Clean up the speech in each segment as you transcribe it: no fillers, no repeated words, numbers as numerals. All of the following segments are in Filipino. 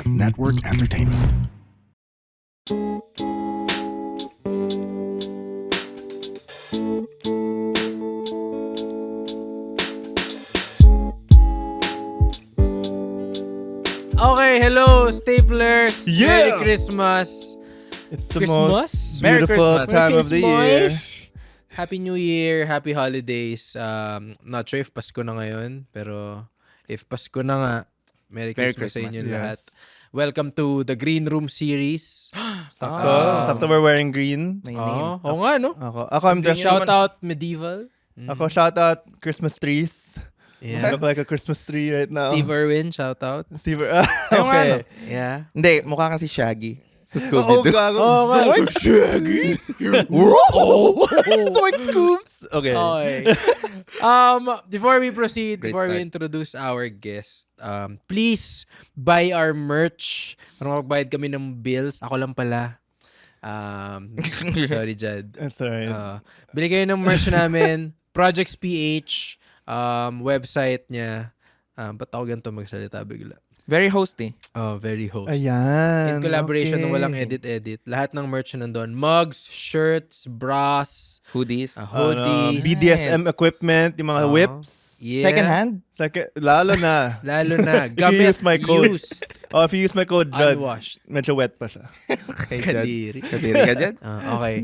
Network Entertainment. Okay, hello, Staplers. Yeah! Merry Christmas. It's the Christmas? most Merry beautiful Christmas. time of the year. Happy New Year, Happy Holidays. Not sure if Pasko na ngayon, pero if Pasko na nga, Merry Christmas sa inyo Yes. lahat. Welcome to the Green Room series. Sakto we're wearing green. Oo nga, no? Ako I'm dressed. Shout out Medieval. Ako shout out Christmas trees. I Yeah. look like a Christmas tree right now. Steve Irwin, shout out. Steve. Yung ano? Okay. Yeah. Hindi, mukha kang si Shaggy sa Oh, Scooby-Doo. gago. Oh, Zoink, Shaggy. Zoink scoops. Okay. Okay. Before we proceed, Great before we start. introduce our guest, please buy our merch. Para magbayad kami ng bills. Ako lang pala. Sorry, Jad. That's alright. Bili kayo ng merch namin. Projects PH. Website niya. Ba't ako ganito magsalita bigla? Very hosty. Very host. In Ayan. collaboration okay. ng walang edit-edit. Lahat ng merch nandun. Mugs, shirts, bras, Hoodies. hoodies. BDSM equipment, yung mga whips. Yeah. Second hand? Lalo na. Lalo na. If you Gamit use my code. used. If you use my code, Judd, Unwashed. medyo wet pa siya. Kay Kadiri. Jad. Kadiri ka dyan? Okay.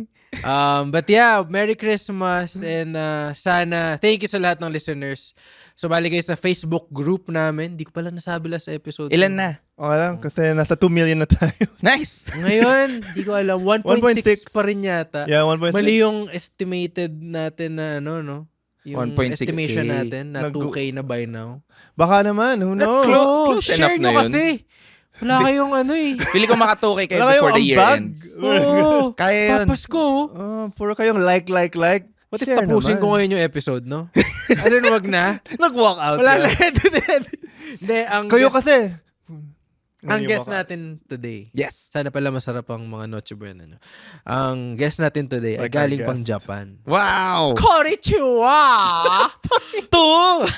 But yeah, Merry Christmas and sana, thank you sa lahat ng listeners. Sumali kayo sa Facebook group namin. Hindi ko pala nasabi last episode. Ilan na? Okay lang, kasi nasa 2 million na tayo. Nice! Ngayon, hindi ko alam. 1.6 pa rin yata. Yeah, 1.6. Mali yung estimated natin na no? Yung 1.6K. estimation natin na 2K na by now. Baka naman, who That's knows? close Share enough nyo na yun. kasi. Wala kayong ano eh. Pili ko makatukay kayo Wala kayong before the year ambag. ends. Oo. Kaya yun. Papasko. Puro kayong like. What if Share tapusin naman. ko ngayon yung episode, no? Ano yun, wag na? Nag-walk out. Wala na ka. edit. Hindi, Kayo kasi. ang guest natin today. Yes. Sana pala masarap ang mga Noche Buena nyo. Ang guest natin today ay Like our galing pang guest. Japan. Wow! Konnichiwa! To!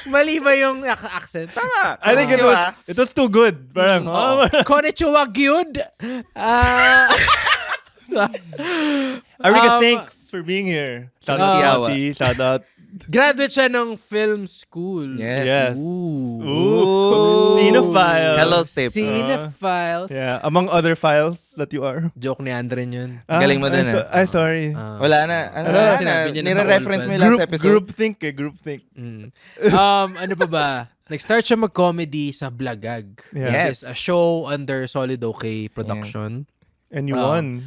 Mali ba yung accent? Tama! I think it was too good. Parang, Konnichiwa, gyud! Arika, thanks for being here. Shout out Konnichiwa. T. Shout out. Graduate siya ng film school. Yes. Yes. Ooh. Cinephile. Hello, Steve. Cinephiles. Yeah, among other files that you are. Joke ni Andren yun. Galing mo dun, Ay, sorry. Wala na. Ano na? sinabi niya na sa Nire-reference all mo yung last episode. Groupthink. Ano pa ba? Nag-start siya mag-comedy sa Blagag. Yeah. Which is a show under Solid OK Production. And you won.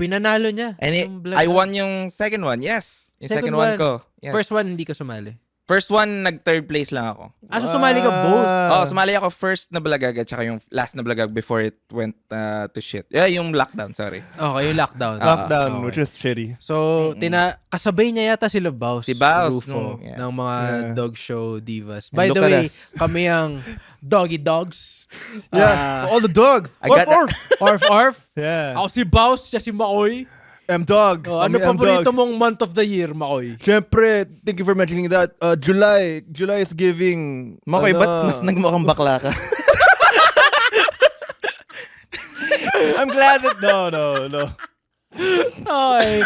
Pinanalo niya. And yung Blagag. I won yung second one. Yes. Yung second one ko. Yes. First one, hindi ka sumali. First one, nag-third place lang ako. So sumali ka both. Sumali ako first na Blagag at saka yung last na Blagag before it went to shit. Yeah, yung lockdown, sorry. Okay, yung lockdown. Lockdown, Okay. which is shitty. So, kasabay niya yata sila Baus. Si Baus, Rufo, yeah. ng mga Yeah. dog show divas. And By the look at way, us. kami ang Doggy Dogs. Yeah, all the dogs. I got that. Orf. Yeah. Ako si Baus, siya si Maoy. M-Dog. Ano Kami paborito M-Dog. mong month of the year, Maoy? Siyempre, thank you for mentioning that. July is giving... Makoy, ba't mas nagmukhang bakla ka? I'm glad that... No. Okay.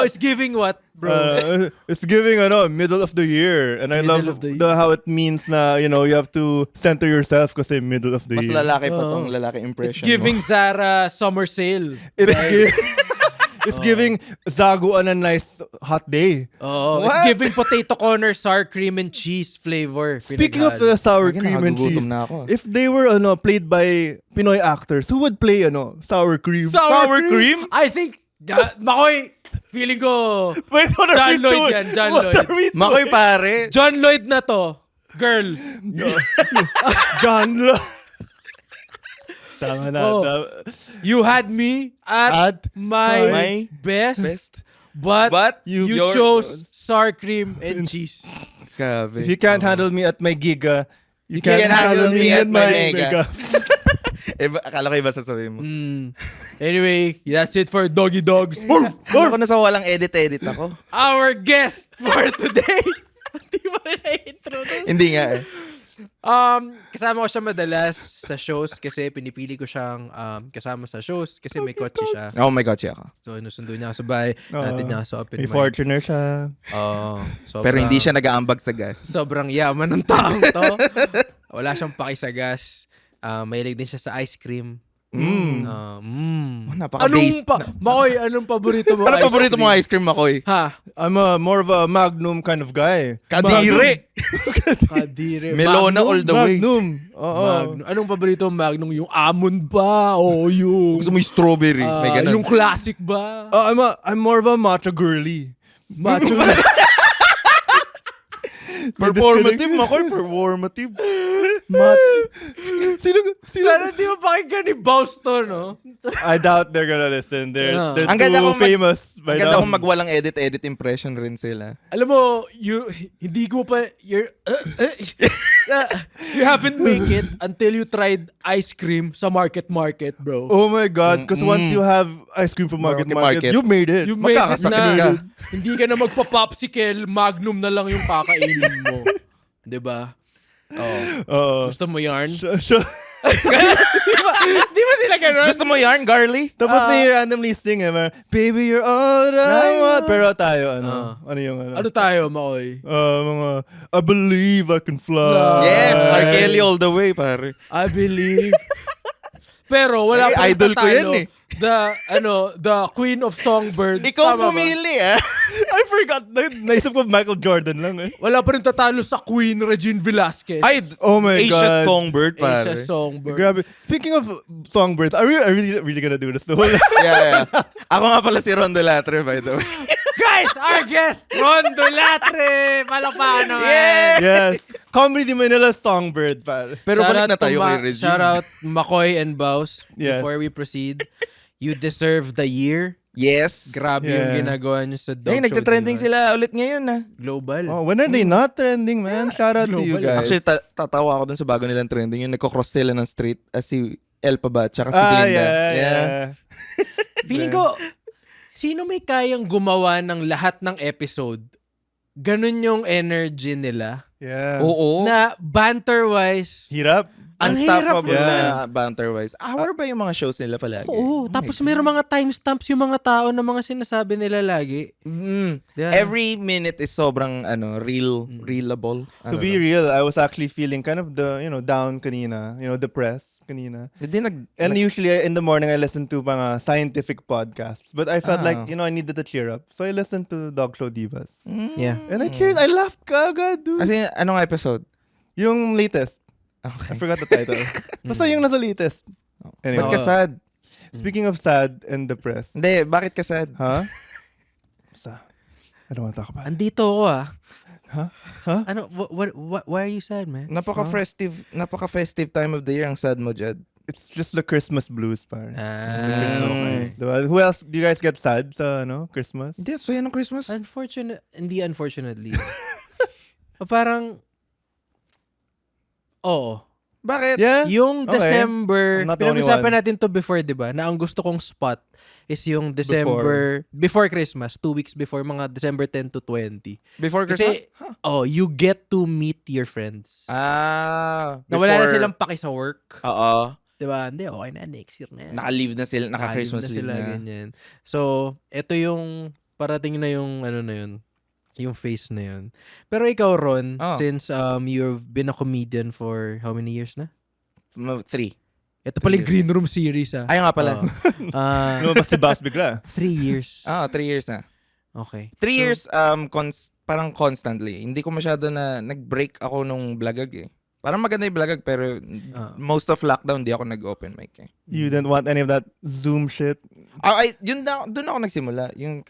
It's giving what, bro? It's giving middle of the year. And I Middle love of the year. how it means na, you have to center yourself kasi middle of the Mas year. lalaki pa tong lalaki impression It's giving Zara summer sale. It's giving Zaguan a nice hot day. Oh, What? it's giving potato corner sour cream and cheese flavor. Speaking of the sour Lagi cream and nakagugutom cheese, na ako. if they were played by Pinoy actors, who would play sour cream? Sour cream? I think, Makoy, feeling ko, Wait, what are John we Lloyd doing? yan, John What Lloyd. are we doing? Makoy pare. John Lloyd na to. Girl. John Lloyd. Tama na. Oh. You had me at my my best, but you your- chose sour cream and cheese. Grabe. If you can't handle me at my giga, you can't handle me at my mega. mega. Akala ko iba sasabihin mo. Anyway, that's it for Doggy Dogs. Akala ko na sa walang edit ako. Our guest for today. Hindi mo rin na-introduce. Hindi nga eh. Kasama ko siya madalas sa shows kasi pinipili ko siyang kasama sa shows kasi may kotse siya. Oh my God, siya ka. So, nusundo niya ako sa bahay. Natin niya ako sa open May mic. Fortuner siya. Pero hindi siya nag-aambag sa gas. Sobrang yaman ng taong to. Wala siyang paki sa gas. Mahilig din siya sa ice cream. Napaka-base. Makoy, anong paborito mo? Ano paborito mo ice cream, Makoy? Ha? I'm more of a Magnum kind of guy. Kadire! Kadire. Melona all the way. Magnum. Oo. Magnum. Anong paborito mo, Magnum? Yung almond ba? O yung... Gusto mo yung strawberry. May ganun. yung classic ba? I'm more of a matcha girly. Macho. Performative, Makoy. Performative. Sino? Sana di mo pakinggan ni Boston, no? I doubt they're gonna listen. They're Ang ganda too kung famous by Ang ganda now. kung magwalang edit impression rin sila. Alam mo, hindi ko pa, you haven't make it until you tried ice cream sa market, bro. Oh my God, because once you have ice cream from Market, Market. you made it. You made it Magkakasakit na. ka. Hindi ka na magpa-popsicle, Magnum na lang yung kakainin mo. 'Di ba? Oh. Gusto mo yarn? Di ba sila ganun? Gusto mo yarn, Garly? Tapos may randomly sing Baby, you're all that I want. Pero tayo, ano yung Ano tayo, Makoy? mga, I believe I can fly. Yes, R. Kelly all the way, pare. I believe. Pero wala pa idol ko yan eh. The Queen of Songbirds. Ikaw Tama ba? pumili, ah. I forgot. Naisip ko Michael Jordan lang eh. Wala pa rin tatalo sa Queen Regine Velasquez. Ay, Oh my Asia God. Songbird, pare. Asia Songbird. Grabe. Speaking of songbirds, are we really gonna do this? The whole Yeah. Ako nga pala si Rondo Latre, by the way. Guys, our guest, Rondo Latre. Palakpakan naman. Yes. Comedy Manila songbird, pal. Pero Shout balik out na tayo to kay Regine. Shout out Makoy and Baus. Yes. Before we proceed, you deserve the year. Yes. Grabe yung ginagawa nyo sa dog Ay, show. nagtatrending diba? sila ulit ngayon, ah. Global. Oh, when are they not trending, man? Shout out to you Global. guys. Actually, tatawa ako dun sa bago nilang trending. Yung nagko-cross sila ng street si El pa ba? Tsaka si Glinda. yeah. Feeling ko, sino may kayang gumawa ng lahat ng episode? Ganun yung energy nila. Yeah. Oo. Na banter-wise, Hirap. Ang Unstoppable hirap. na banter-wise. Hour ba yung mga shows nila palagi? oo. Tapos mayroong mga timestamps yung mga tao na mga sinasabi nila lagi. Diba? Every minute is sobrang reelable. To be real, I was actually feeling kind of down kanina, depressed kanina. And usually in the morning I listen to mga scientific podcasts, but I felt like, I needed to cheer up. So I listened to Dog Show Divas. Yeah. And I cheered. I laughed kagad, dude. Kasi anong episode? Yung latest. Okay. I forgot the title. Basta yung nasa latest. Anyway. Ba't ka sad? Speaking of sad and depressed. Hindi, bakit ka sad? Huh? I don't want to talk about it. Andito ako Huh? Huh? Ano, why are you sad, man? Napaka-festive time of the year ang sad mo, Jad. It's just the Christmas blues, pare. Okay. Diba? Who else? Do you guys get sad sa Christmas? Hindi, so yan ang Christmas. Unfortunately. Parang, oo. Bakit? Yeah? Yung Okay. December, I'm not the only pinag-usapan one. natin to before, di ba? Na ang gusto kong spot is yung December, before Christmas, 2 weeks before, mga December 10 to 20. Before Kasi, Christmas? you get to meet your friends. Ah. Na wala na silang paki sa work. Oo. Di ba? Hindi, okay na, next year na yan. Naka-leave na sila, naka-Christmas leave na. Ganyan. So, ito yung, parating na yung, yung phase na yun. Pero ikaw, Ron, since you've been a comedian for how many years na? 3. Ito pala yung Green Room series, ah. Ayaw nga pala. Lumabas si Bass bigla. 3 years. 3 years na. Okay. 3 years, parang constantly. Hindi ko masyado na nag-break ako nung Blagag eh. Parang maganda yung Blagag pero most of lockdown di ako nag-open mic eh. You didn't want any of that Zoom shit? Doon ako nagsimula. Yung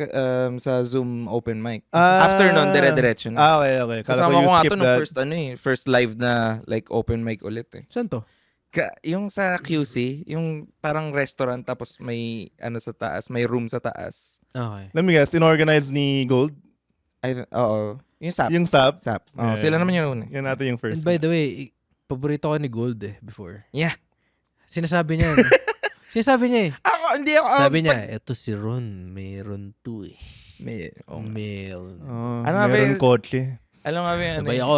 sa Zoom open mic. After nun, dire-diretso na. Okay. Kala Kasama ko nga skip to nung that. first live na like open mic ulit eh. Saan to? Yung sa QC, yung parang restaurant tapos may sa taas, may room sa taas. Okay. Let me guess, inorganize ni Gold? Oo. Yung SAP. Yung SAP? SAP. Yeah. Sila naman yun una. Yan natin yung first. And by the way, paborito ko ni Gold before. Yeah. Sinasabi niya, Sinasabi niya eh. Hindi ako. Sabi niya, eto si Ron, mayroon to eh. May, Meron. Meron ba- kotse. Alam nga ba Sabay ako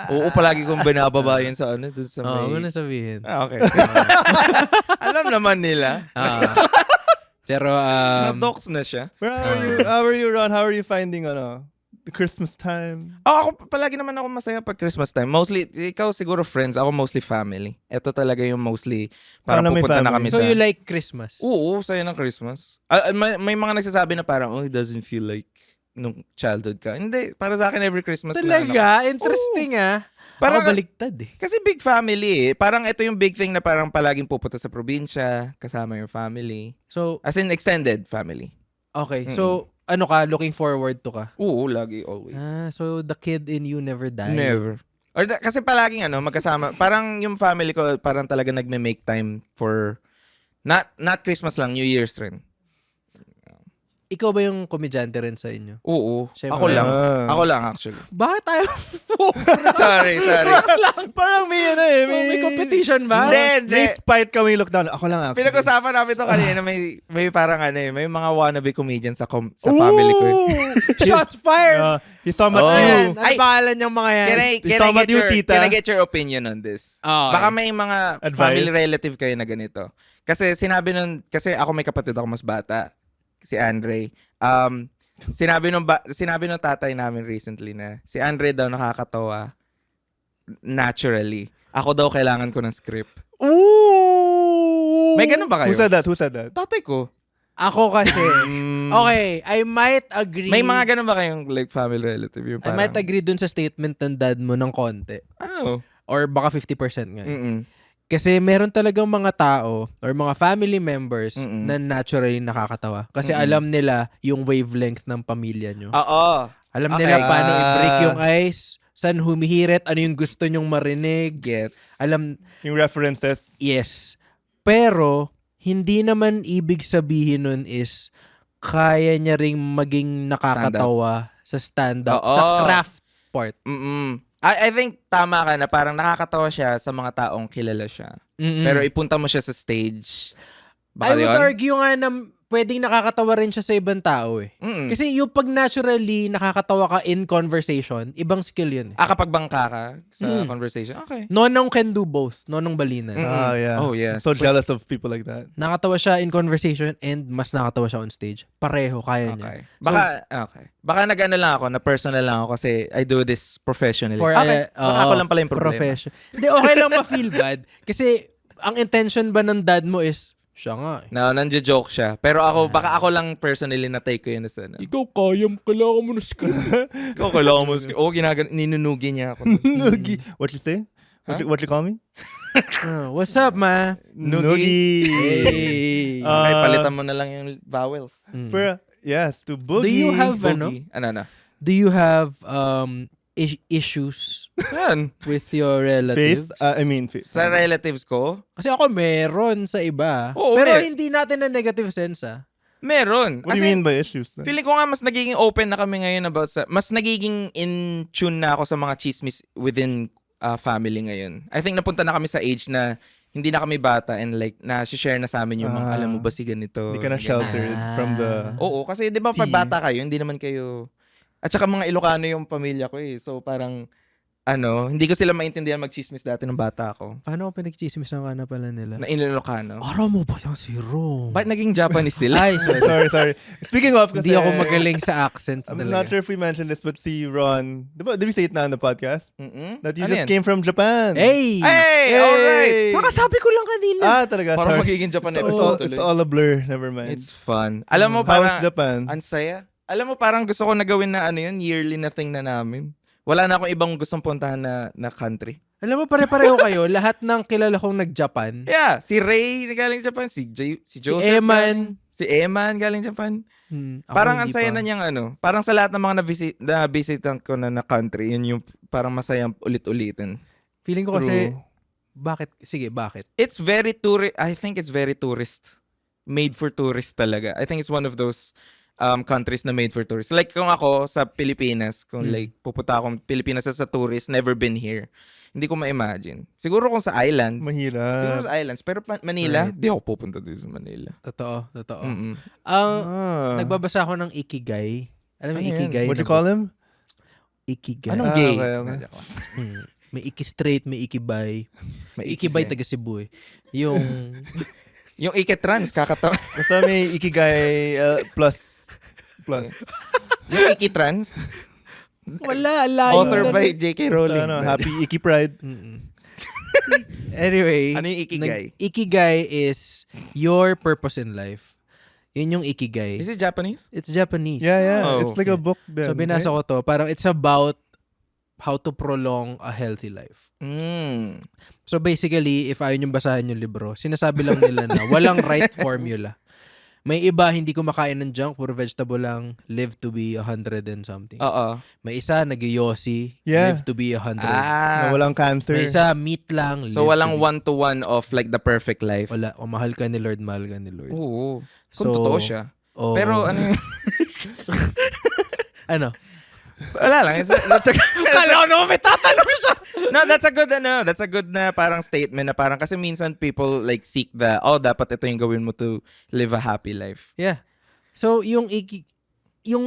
Oo, palagi kong binababa yun sa dun sa may... Oo, na sabihin. Okay. Alam naman nila. Pero, Na-dox na siya. How are you, Ron? How are you finding, the Christmas time? Ako, palagi naman ako masaya pag Christmas time. Mostly, ikaw siguro friends, ako mostly family. Ito talaga yung mostly, parang Paano may pupunta na family? kami so sa... you like Christmas? Oo, saya ng Christmas. May mga nagsasabi na parang, it doesn't feel like nung childhood ka. Hindi, para sa akin every Christmas Talaga? Interesting Parang, ako baliktad kasi big family Parang ito yung big thing na parang palaging pupunta sa probinsya, kasama yung family. So, As in extended family. okay. So, ano ka? Looking forward to ka? Oo, lagi, always. So the kid in you never died? Never. Kasi palaging magkasama. Parang yung family ko, parang talaga nagme-make time for, not Christmas lang, New Year's rin. Ikaw ba yung komedyante rin sa inyo? Oo. Siyempre. Ako lang actually. Bakit tayo? Sorry. Parang may May competition ba? May spite kami lockdown. Ako lang actually. Pinag-usapan namin to kanina. May parang may mga wannabe comedians sa family ko. Shots fired! He's talking about Ayan, you. ano pangalan niyang mga yan? Can I get your opinion on this? Okay. Baka may mga Advice? family relative kayo na ganito. Kasi kasi ako may kapatid ako mas bata. Si Andre. Sinabi nung tatay namin recently na si Andre daw nakakatawa naturally. Ako daw kailangan ko ng script. Ooh! May ganun ba kayo? Who said that? Tatay ko. Ako kasi, okay, I might agree. May mga ganun ba kayong like family relative? Yung I parang, might agree dun sa statement ng dad mo ng konti. Ano? Or baka 50% nga. Mm-mm. Kasi meron talagang mga tao or mga family members Mm-mm. na naturally nakakatawa. Kasi alam nila yung wavelength ng pamilya nyo. Oo. Alam Okay. nila paano i-break yung ice, saan humihirit, ano yung gusto nyong marinig. Gets. Alam, Yung references. yes. Pero, hindi naman ibig sabihin nun is kaya niya ring maging nakakatawa sa stand-up, Oo. sa craft part. I think tama ka na parang nakakatawa siya sa mga taong kilala siya. Pero ipunta mo siya sa stage. I Baka would yun? argue nga na pwedeng nakakatawa rin siya sa ibang tao eh. Kasi yung pag naturally nakakatawa ka in conversation, ibang skill yun eh. Kapag bangka ka sa conversation, okay. Nonong can do both. Nonong Balinan. Yeah. Oh, yes. So jealous of people like that. Nakatawa siya in conversation and mas nakatawa siya on stage. Pareho, kaya niya. Okay. Baka nag-ano lang ako, na personal lang ako kasi I do this professionally. For Baka ako lang pala yung problema. profession. Hindi, okay lang ma-feel bad. Kasi ang intention ba ng dad mo is, siya nga eh. Nandiyo-joke siya. Pero baka ako lang personally na-take ko yun na sana. Ikaw, kailangan mo na script. Ikaw, kailangan mo. Ninunugi niya ako. What you say? What you call me? What's up, ma? Noogie. Hey. Okay, palitan mo na lang yung vowels. Pero, yes, to Boogie. Do you have, Boogie. Ano? Do you have issues Yan. with your relatives? Face. Sa relatives ko, Kasi ako meron sa iba. Oo, Pero hindi natin na negative sense meron. What do you mean by issues? Feeling ko nga mas nagiging open na kami ngayon mas nagiging in tune na ako sa mga chismis within family ngayon. I think napunta na kami sa age na hindi na kami bata and like na-share na sa amin yung mga alam mo ba si ganito. Hindi ka na sheltered from the... Oo, kasi di ba pag bata kayo, hindi naman kayo... At saka mga Ilocano yung pamilya ko eh. So parang, hindi ko sila maintindihan mag-chismis dati ng bata ako. Paano ko pinag-chismis na ka na pala nila? Na Ilocano. Araw mo ba yung si Ro? Ba't naging Japanese sila? Ay, sorry. Speaking of, kasi... Hindi ako magaling sa accents I'm talaga. not sure if we mentioned this, but si Ron... Did we say it na on the podcast? That you Ano just yan? came from Japan. Hey! Hey! Alright! Nakasabi ko lang kanina. Talaga. Parang Sorry. magiging Japan It's all a blur. Never mind. It's fun. Alam mo, How parang... was Japan? Ang saya. Alam mo, parang gusto ko na gawin na yearly na thing na namin. Wala na akong ibang gustong puntahan na country. Alam mo, pare-pareho kayo. Lahat ng kilala kong nag-Japan. Yeah, si Ray galing Japan, si Joseph Eman. Si Eman galing Japan. Ako Parang ang hindi saya pa. na niyang parang sa lahat ng mga na-visitan ko na country, yun yung parang masayang ulit-ulitin. Feeling ko kasi, True. bakit? Sige, bakit? I think it's very tourist. Made for tourists talaga. I think it's one of those countries na made for tourists. Like kung ako sa Pilipinas, kung like pupunta akong Pilipinas as a tourist, never been here, hindi ko ma-imagine. Siguro kung sa islands. Mahirap. Siguro sa islands. Pero Manila, Right. di ako pupunta doon sa Manila. Totoo. Mm-mm. Nagbabasa ako ng Ikigai. Alam mo, ikigai. What you call him? Ikigai. Anong gay? Okay. May iki-straight, may ikibay. May ikibay taga Cebu eh. Yung... Yung iki-trans, kakatawa. Basta may ikigai plus. Yung iki-trans? Wala, layo. Author by J.K. Rowling. Happy Iki Pride. Anyway. Ano yung ikigai? Ikigai is your purpose in life. Yun yung ikigai. Is it Japanese? It's Japanese. Yeah. Oh, It's like a book then. So binasa ko to. Parang it's about how to prolong a healthy life. So basically, if ayaw nyo basahin yung libro, sinasabi lang nila na walang right formula. May iba, hindi kumakain ng junk, puro vegetable lang, live to be 100 and something. Oo. May isa, nag-yossi, Yeah. live to be 100. Na walang cancer. May isa, meat lang, So, live walang to be. one-to-one of like the perfect life. Wala, kung mahal ka ni Lord, mahal ka ni Lord. Oo. Kung totoo siya. Oh, Pero ano yung... ano? Wala lang. That's a, Kala ko naman may tatanong siya. no, that's a good na parang statement na parang kasi minsan people like seek dapat ito yung gawin mo to live a happy life. Yeah. So, yung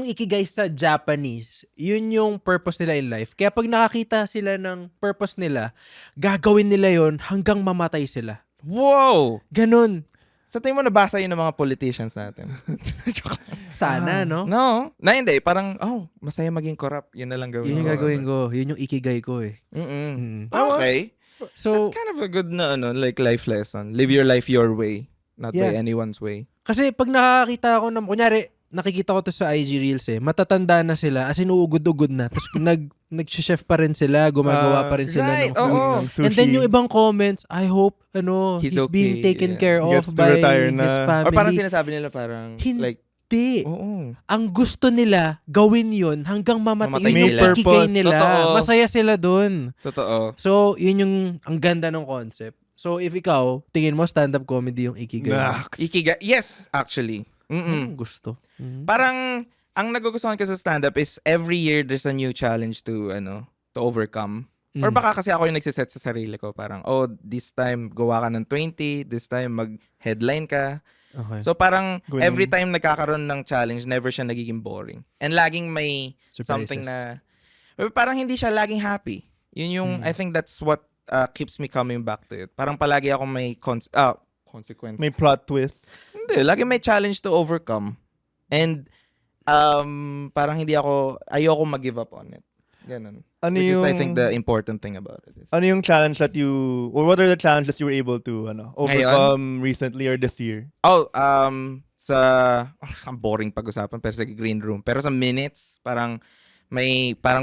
ikigai sa Japanese, yun yung purpose nila in life. Kaya pag nakakita sila ng purpose nila, gagawin nila yon hanggang mamatay sila. Wow! Ganun. Sa tingin mo nabasa yun ng mga politicians natin? Sana, no? No. Na hindi. Parang, masaya maging corrupt. Yun na lang gawin Yun yung mo. gagawin ko. Yun yung ikigai ko eh. Okay. So, That's kind of a good na like life lesson. Live your life your way. Not by Yeah. anyone's way. kasi pag nakakita ako ng, kunyari, nakikita ko to sa IG Reels eh, matatanda na sila, as in uugod-ugod na. Tapos nag-chef pa rin sila, gumagawa pa rin sila right, ng food. oo. Sushi. And then yung ibang comments, I hope, He's he's being okay, taken yeah. care He of gets to by retire his na. family. Or parang sinasabi nila parang, like, Hindi. oo. Ang gusto nila, gawin yun hanggang mamatay. Mamatay Yun yung nila. ikigay Purpose. nila. Totoo. Masaya sila dun. Totoo. So, yun yung, ang ganda ng concept. So, if ikaw, tingin mo stand-up comedy yung ikigay. Nah. Ikiga, yes, actually. Ang gusto. Parang, ang nagugustuhan ko sa stand-up is every year there's a new challenge to overcome. Or baka kasi ako yung nagsiset sa sarili ko. Parang, this time gawa ka ng 20, this time mag-headline ka. Okay. So parang Ganun. every time nagkakaroon ng challenge, never siya nagiging boring. And laging may Surprises. something na, parang hindi siya laging happy. Yun yung, I think that's what keeps me coming back to it. Parang palagi ako may consequence. May plot twist. Hindi, lagi may challenge to overcome. And parang ayoko mag-give up on it. Ganun. Ano Which is I yung- think the important thing about it. Ano yung challenge that or what are the challenges you were able to overcome recently or this year? Ang boring pag-usapan pero sa green room. Pero sa minutes, parang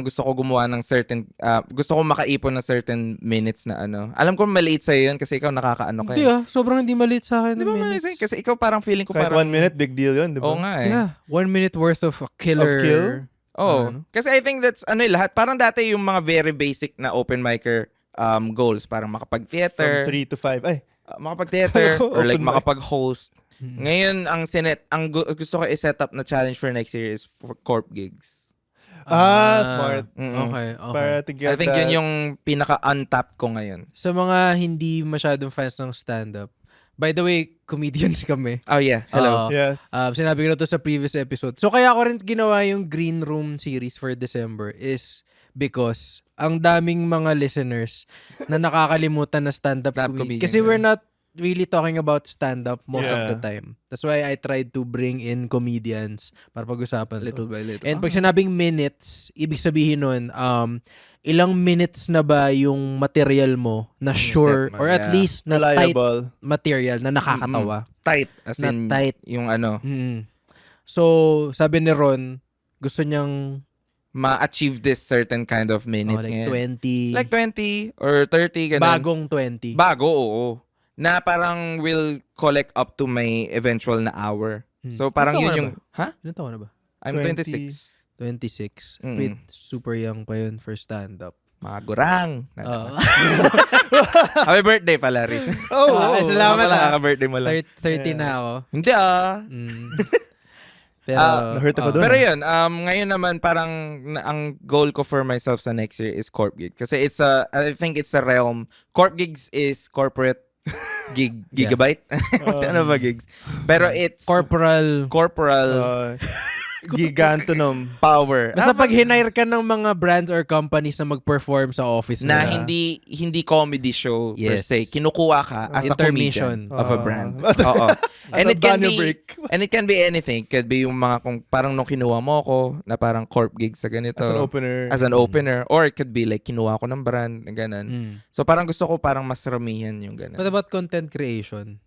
gusto ko gumawa ng certain, gusto ko makaipon ng certain minutes na Alam ko maliit sa'yo yun kasi ikaw nakakaano ka. Hindi sobrang hindi maliit sa akin. Di ba maliit sa'yo? Kasi ikaw parang feeling ko Kahit parang... 1 minute, big deal yun, di ba? Oo nga eh. Yeah, 1 minute worth of a killer. Of kill? Oo. Ano? Kasi I think that's lahat. Parang dati yung mga very basic na open micer goals. Parang makapag-theater. From 3 to 5. Ay, Makapag-theater or like Open mic. makapag-host. Ngayon, gusto ko i-set up na challenge for next year is for corp gigs. smart. Okay. Para to get I think yun that- yung pinaka-untapped ko ngayon. Sa mga hindi masyadong fans ng stand-up, by the way, comedians kami. Oh yeah, hello. Yes. Sinabi ko na to sa previous episode. So kaya ako rin ginawa yung Green Room series for December is because ang daming mga listeners na nakakalimutan na stand-up Stand-up comedian. comedian, Kasi yeah. we're not really talking about stand-up most of Yeah. the time. That's why I tried to bring in comedians para pag-usapan Little to. by little. And pag sinabing minutes, ibig sabihin nun, ilang minutes na ba yung material mo na sure set mo, or at yeah. least na tight Reliable. material na nakakatawa. Tight. As Na in, tight. yung So, sabi ni Ron, gusto niyang ma-achieve this certain kind of minutes like ngayon. 20, Like 20 or 30, ganun. bagong 20. Bago, oo. Na parang will collect up to my eventual na hour. So parang Ilan taon yun ka yung... Ha? Ilan taon na ba? I'm 20. 26. 26. Mm. Wait, super young pa yun for stand-up. Mga gurang. Oo. Happy birthday pala, Riz. Ay, salamat Kaka-birthday mo lang. 30 na ako. Hindi Pero, Na-hurt ako doon. Pero yun, ngayon naman parang ang goal ko for myself sa next year is corp gig. Kasi I think it's a realm. Corp gigs is corporate gigabyte. Ano ba gigs? Pero it's corporal. corporal. gigantonum. Power. Basta pag hinire ka ng mga brands or companies na mag-perform sa office na nila. hindi comedy show per Yes. se. Kinukuha ka as a comedian Intermission. of a brand. As a- Oo. as a banyo break. And it can be anything. It could be yung mga kung parang nung kinuha mo ko na parang corp gig sa ganito. As an opener. As an opener. Or it could be like kinuha ko ng brand na ganun. Mm. So parang gusto ko parang mas ramihan yung ganun. What about content creation?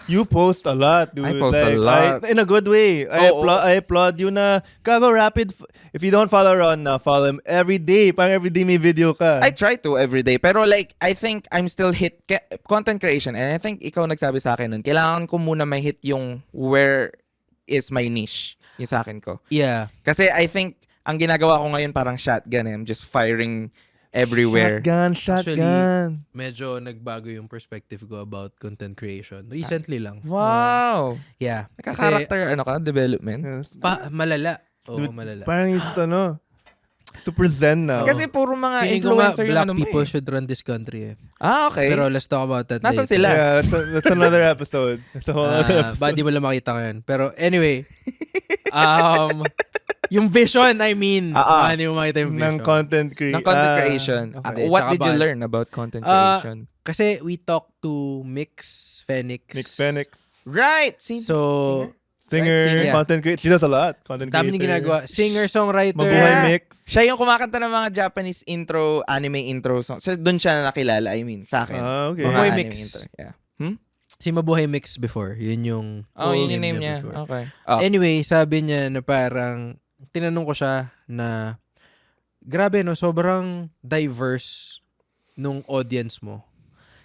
You post a lot, dude. I post a lot. In a good way. I applaud you na kago rapid. If you don't follow Ron na, follow him every day. Parang every day may video ka. I try to every day. Pero like, I think I'm still content creation. And I think ikaw nagsabi sa akin nun, kailangan ko muna may hit yung where is my niche. Yung sa akin ko. Yeah. Kasi I think, ang ginagawa ko ngayon parang shotgun. I'm just firing everywhere. Shotgun. Medyo nagbago yung perspective ko about content creation. Recently lang. Wow! Yeah. Naka-character, development? Yes. Malala. Oo, Dude, malala. Parang yung super zen na. Kasi puro mga Feeling ko nga, influencer yung black ano mo people eh. should run this country eh. Okay. Pero let's talk about that Nasaan later. sila? Yeah, that's another episode. That's a whole other episode. Ba, di mo lang makita ngayon. Pero anyway, yung vision, I mean. Hindi mo makita yung vision. Ng content creation. Ng content creation. Okay. What Tsaka did you ba- learn about content creation? Kasi we talked to Mix Phoenix. Nick Fenix. Right! So, Singer, Yeah. content creator. She does a lot. Content dami niya ginagawa. Singer, songwriter. Mabuhay Yeah. mix. Siya yung kumakanta ng mga Japanese intro, anime intro song. So, doon siya nakilala, I mean, sa akin. Okay. Mga Mabuhay anime Mix. intro. Yeah. Si Mabuhay Mix before. Yun yung Yun yung name niya. before. Okay. Anyway, sabi niya na parang, tinanong ko siya na, grabe no, sobrang diverse nung audience mo.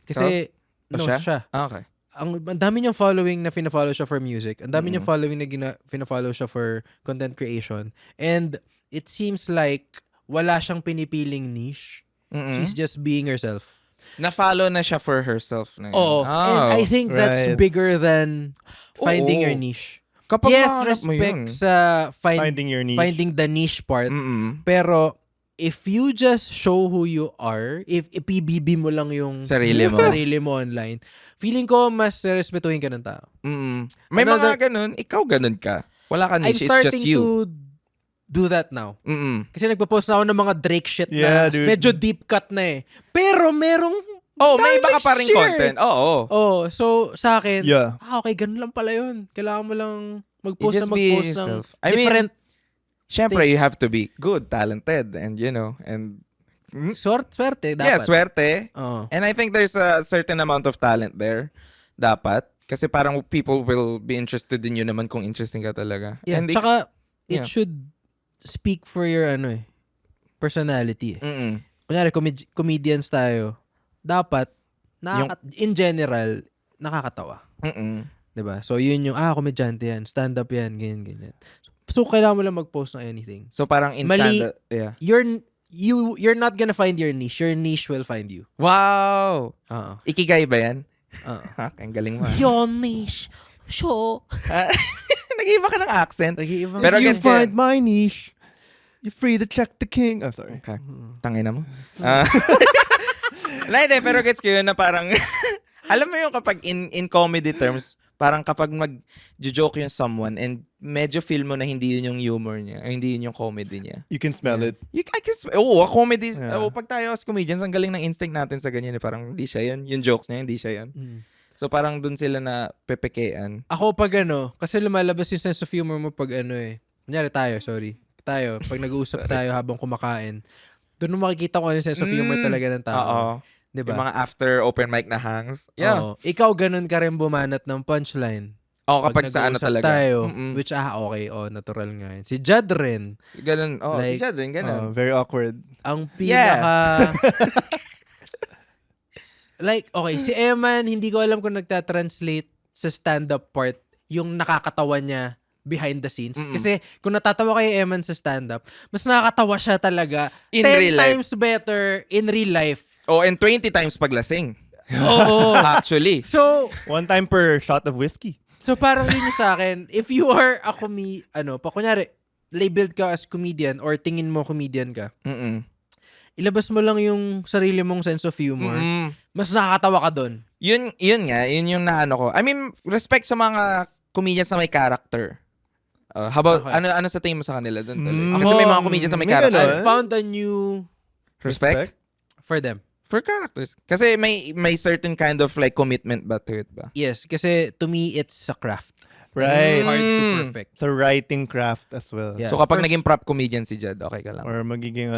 Kasi, siya. Okay. Ang dami niyang following na fina-follow siya for music. Ang dami niyang following na fina-follow siya for content creation. And it seems like wala siyang pinipiling niche. She's just being herself. Na-follow na siya for herself. Na yun. Oo. And I think that's Right. bigger than finding Oo. your niche. Kapag Yes, mahanap mo respect yun. sa Finding your niche. finding the niche part. Pero if you just show who you are, if ipibibi mo lang yung Sarili mo. sarili mo online, feeling ko mas respetuhin ka ng tao. May Another- mga ganun. Ikaw ganun ka. Wala ka I'm niche. It's starting just you. to do that now. Kasi nagpo-post na ako ng mga Drake shit Yeah, na dude. medyo deep cut na eh. Pero merong May iba ka pa rin share. content. Oo. Oh, so sa akin, Yeah. okay, ganun lang pala yun. Kailangan mo lang mag-post You na just be mag-post ng yourself. I mean, different Siyempre, things. you have to be good, talented, and and swerte dapat. yeah, swerte. Oo. And I think there's a certain amount of talent there. Dapat. Kasi parang people will be interested in you naman kung interesting ka talaga. Yeah, And tsaka it yeah. should speak for your personality. Kunyari, comedians tayo. Dapat, in general, nakakatawa. Diba? So, yun yung, komedyante yan, stand-up yan, ganyan. So, kailangan mo lang mag-post ng anything. So parang in Mali. stand-up, yeah. You're not gonna find your niche. Your niche will find you. Wow! Oo. Ikigai ba yan? Oo. Ang galing mo. Your niche. Sure. Nag-iiba ka ng accent. Nag-iiba. Pero If you gets find my niche, you're free to check the king. Oh, sorry. Okay. Tangina mo. Hindi, pero gets ko yun na parang, alam mo yung kapag in comedy terms, parang kapag mag-joke yung someone and medyo feel mo na hindi yun yung humor niya, hindi yun yung comedy niya. You can smell it. Comedy. Yeah. Pag tayo as comedians, ang galing ng instinct natin sa ganyan. Parang hindi siya yun. Yung jokes niya, hindi siya yun. So parang dun sila na pepekean. Ako pag kasi lumalabas yung sense of humor mo pag kunyari tayo, pag nag-uusap tayo habang kumakain, doon mo makikita ko ano yung sense of humor talaga ng tao. Oo. Diba? Yung mga after open mic na hangs. Yeah. Oo. Ikaw ganun ka rin bumanat ng punchline. Kapag sa ano nag-uusap talaga. tayo, which okay, natural nga yun. Si Jad rin. Ganun. Like, si Jad rin, ganun. Very awkward. Ang pinaka... like, okay, si Eman, hindi ko alam kung nagtatranslate sa stand-up part yung nakakatawa niya behind the scenes. Kasi kung natatawa kay Eman sa stand-up, mas nakakatawa siya talaga In 10 real life. times better in real life. And 20 times paglasing. Oo. Actually. So, One time per shot of whiskey. So parang yun yung sa akin, if you are a kunyari, labeled ka as comedian or tingin mo comedian ka, ilabas mo lang yung sarili mong sense of humor, mas nakakatawa ka doon. Yun nga, yun yung naano ko. I mean, respect sa mga comedians na may character. How about, Okay. ano sa tingin mo sa kanila doon? Kasi may mga comedians na may May character. ganun. I found a new Respect? for them. For characters. Kasi may certain kind of like commitment ba to it ba? Yes, kasi to me, it's a craft. Right. Hard to perfect. It's a writing craft as well. Yeah. So kapag First- naging prop comedian si Jed, okay ka lang. Or magiging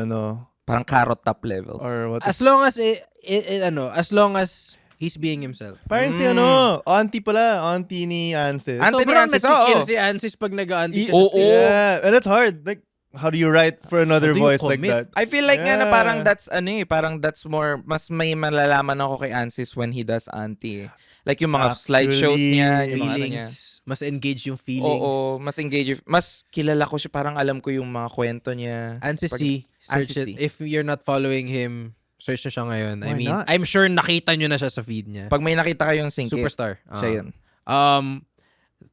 Parang carrot top levels. or what? As long as, as long as he's being himself. Parang si auntie ni Ansis. Anthony Sobrang Ansis, nagkikill oo. si Ansis pag nag-auntie siya Oo. sa stage. Yeah, and it's hard. Like, how do you write for another How do you voice like commit? that? I feel like nga na Yeah. parang that's more, mas may malalaman ako kay Ansis when he does auntie. Like yung mga slideshows Actually, niya, yung mga ano niya. Feelings. Mas engage yung feelings. Oo, mas engage. Mas kilala ko siya, parang alam ko yung mga kwento niya. Ansis Pag- C, search Ansis C. it. If you're not following him, search na siya ngayon. I Why mean, not? I'm sure nakita nyo na siya sa feed niya. Pag may nakita kayong sync Superstar. siya yun.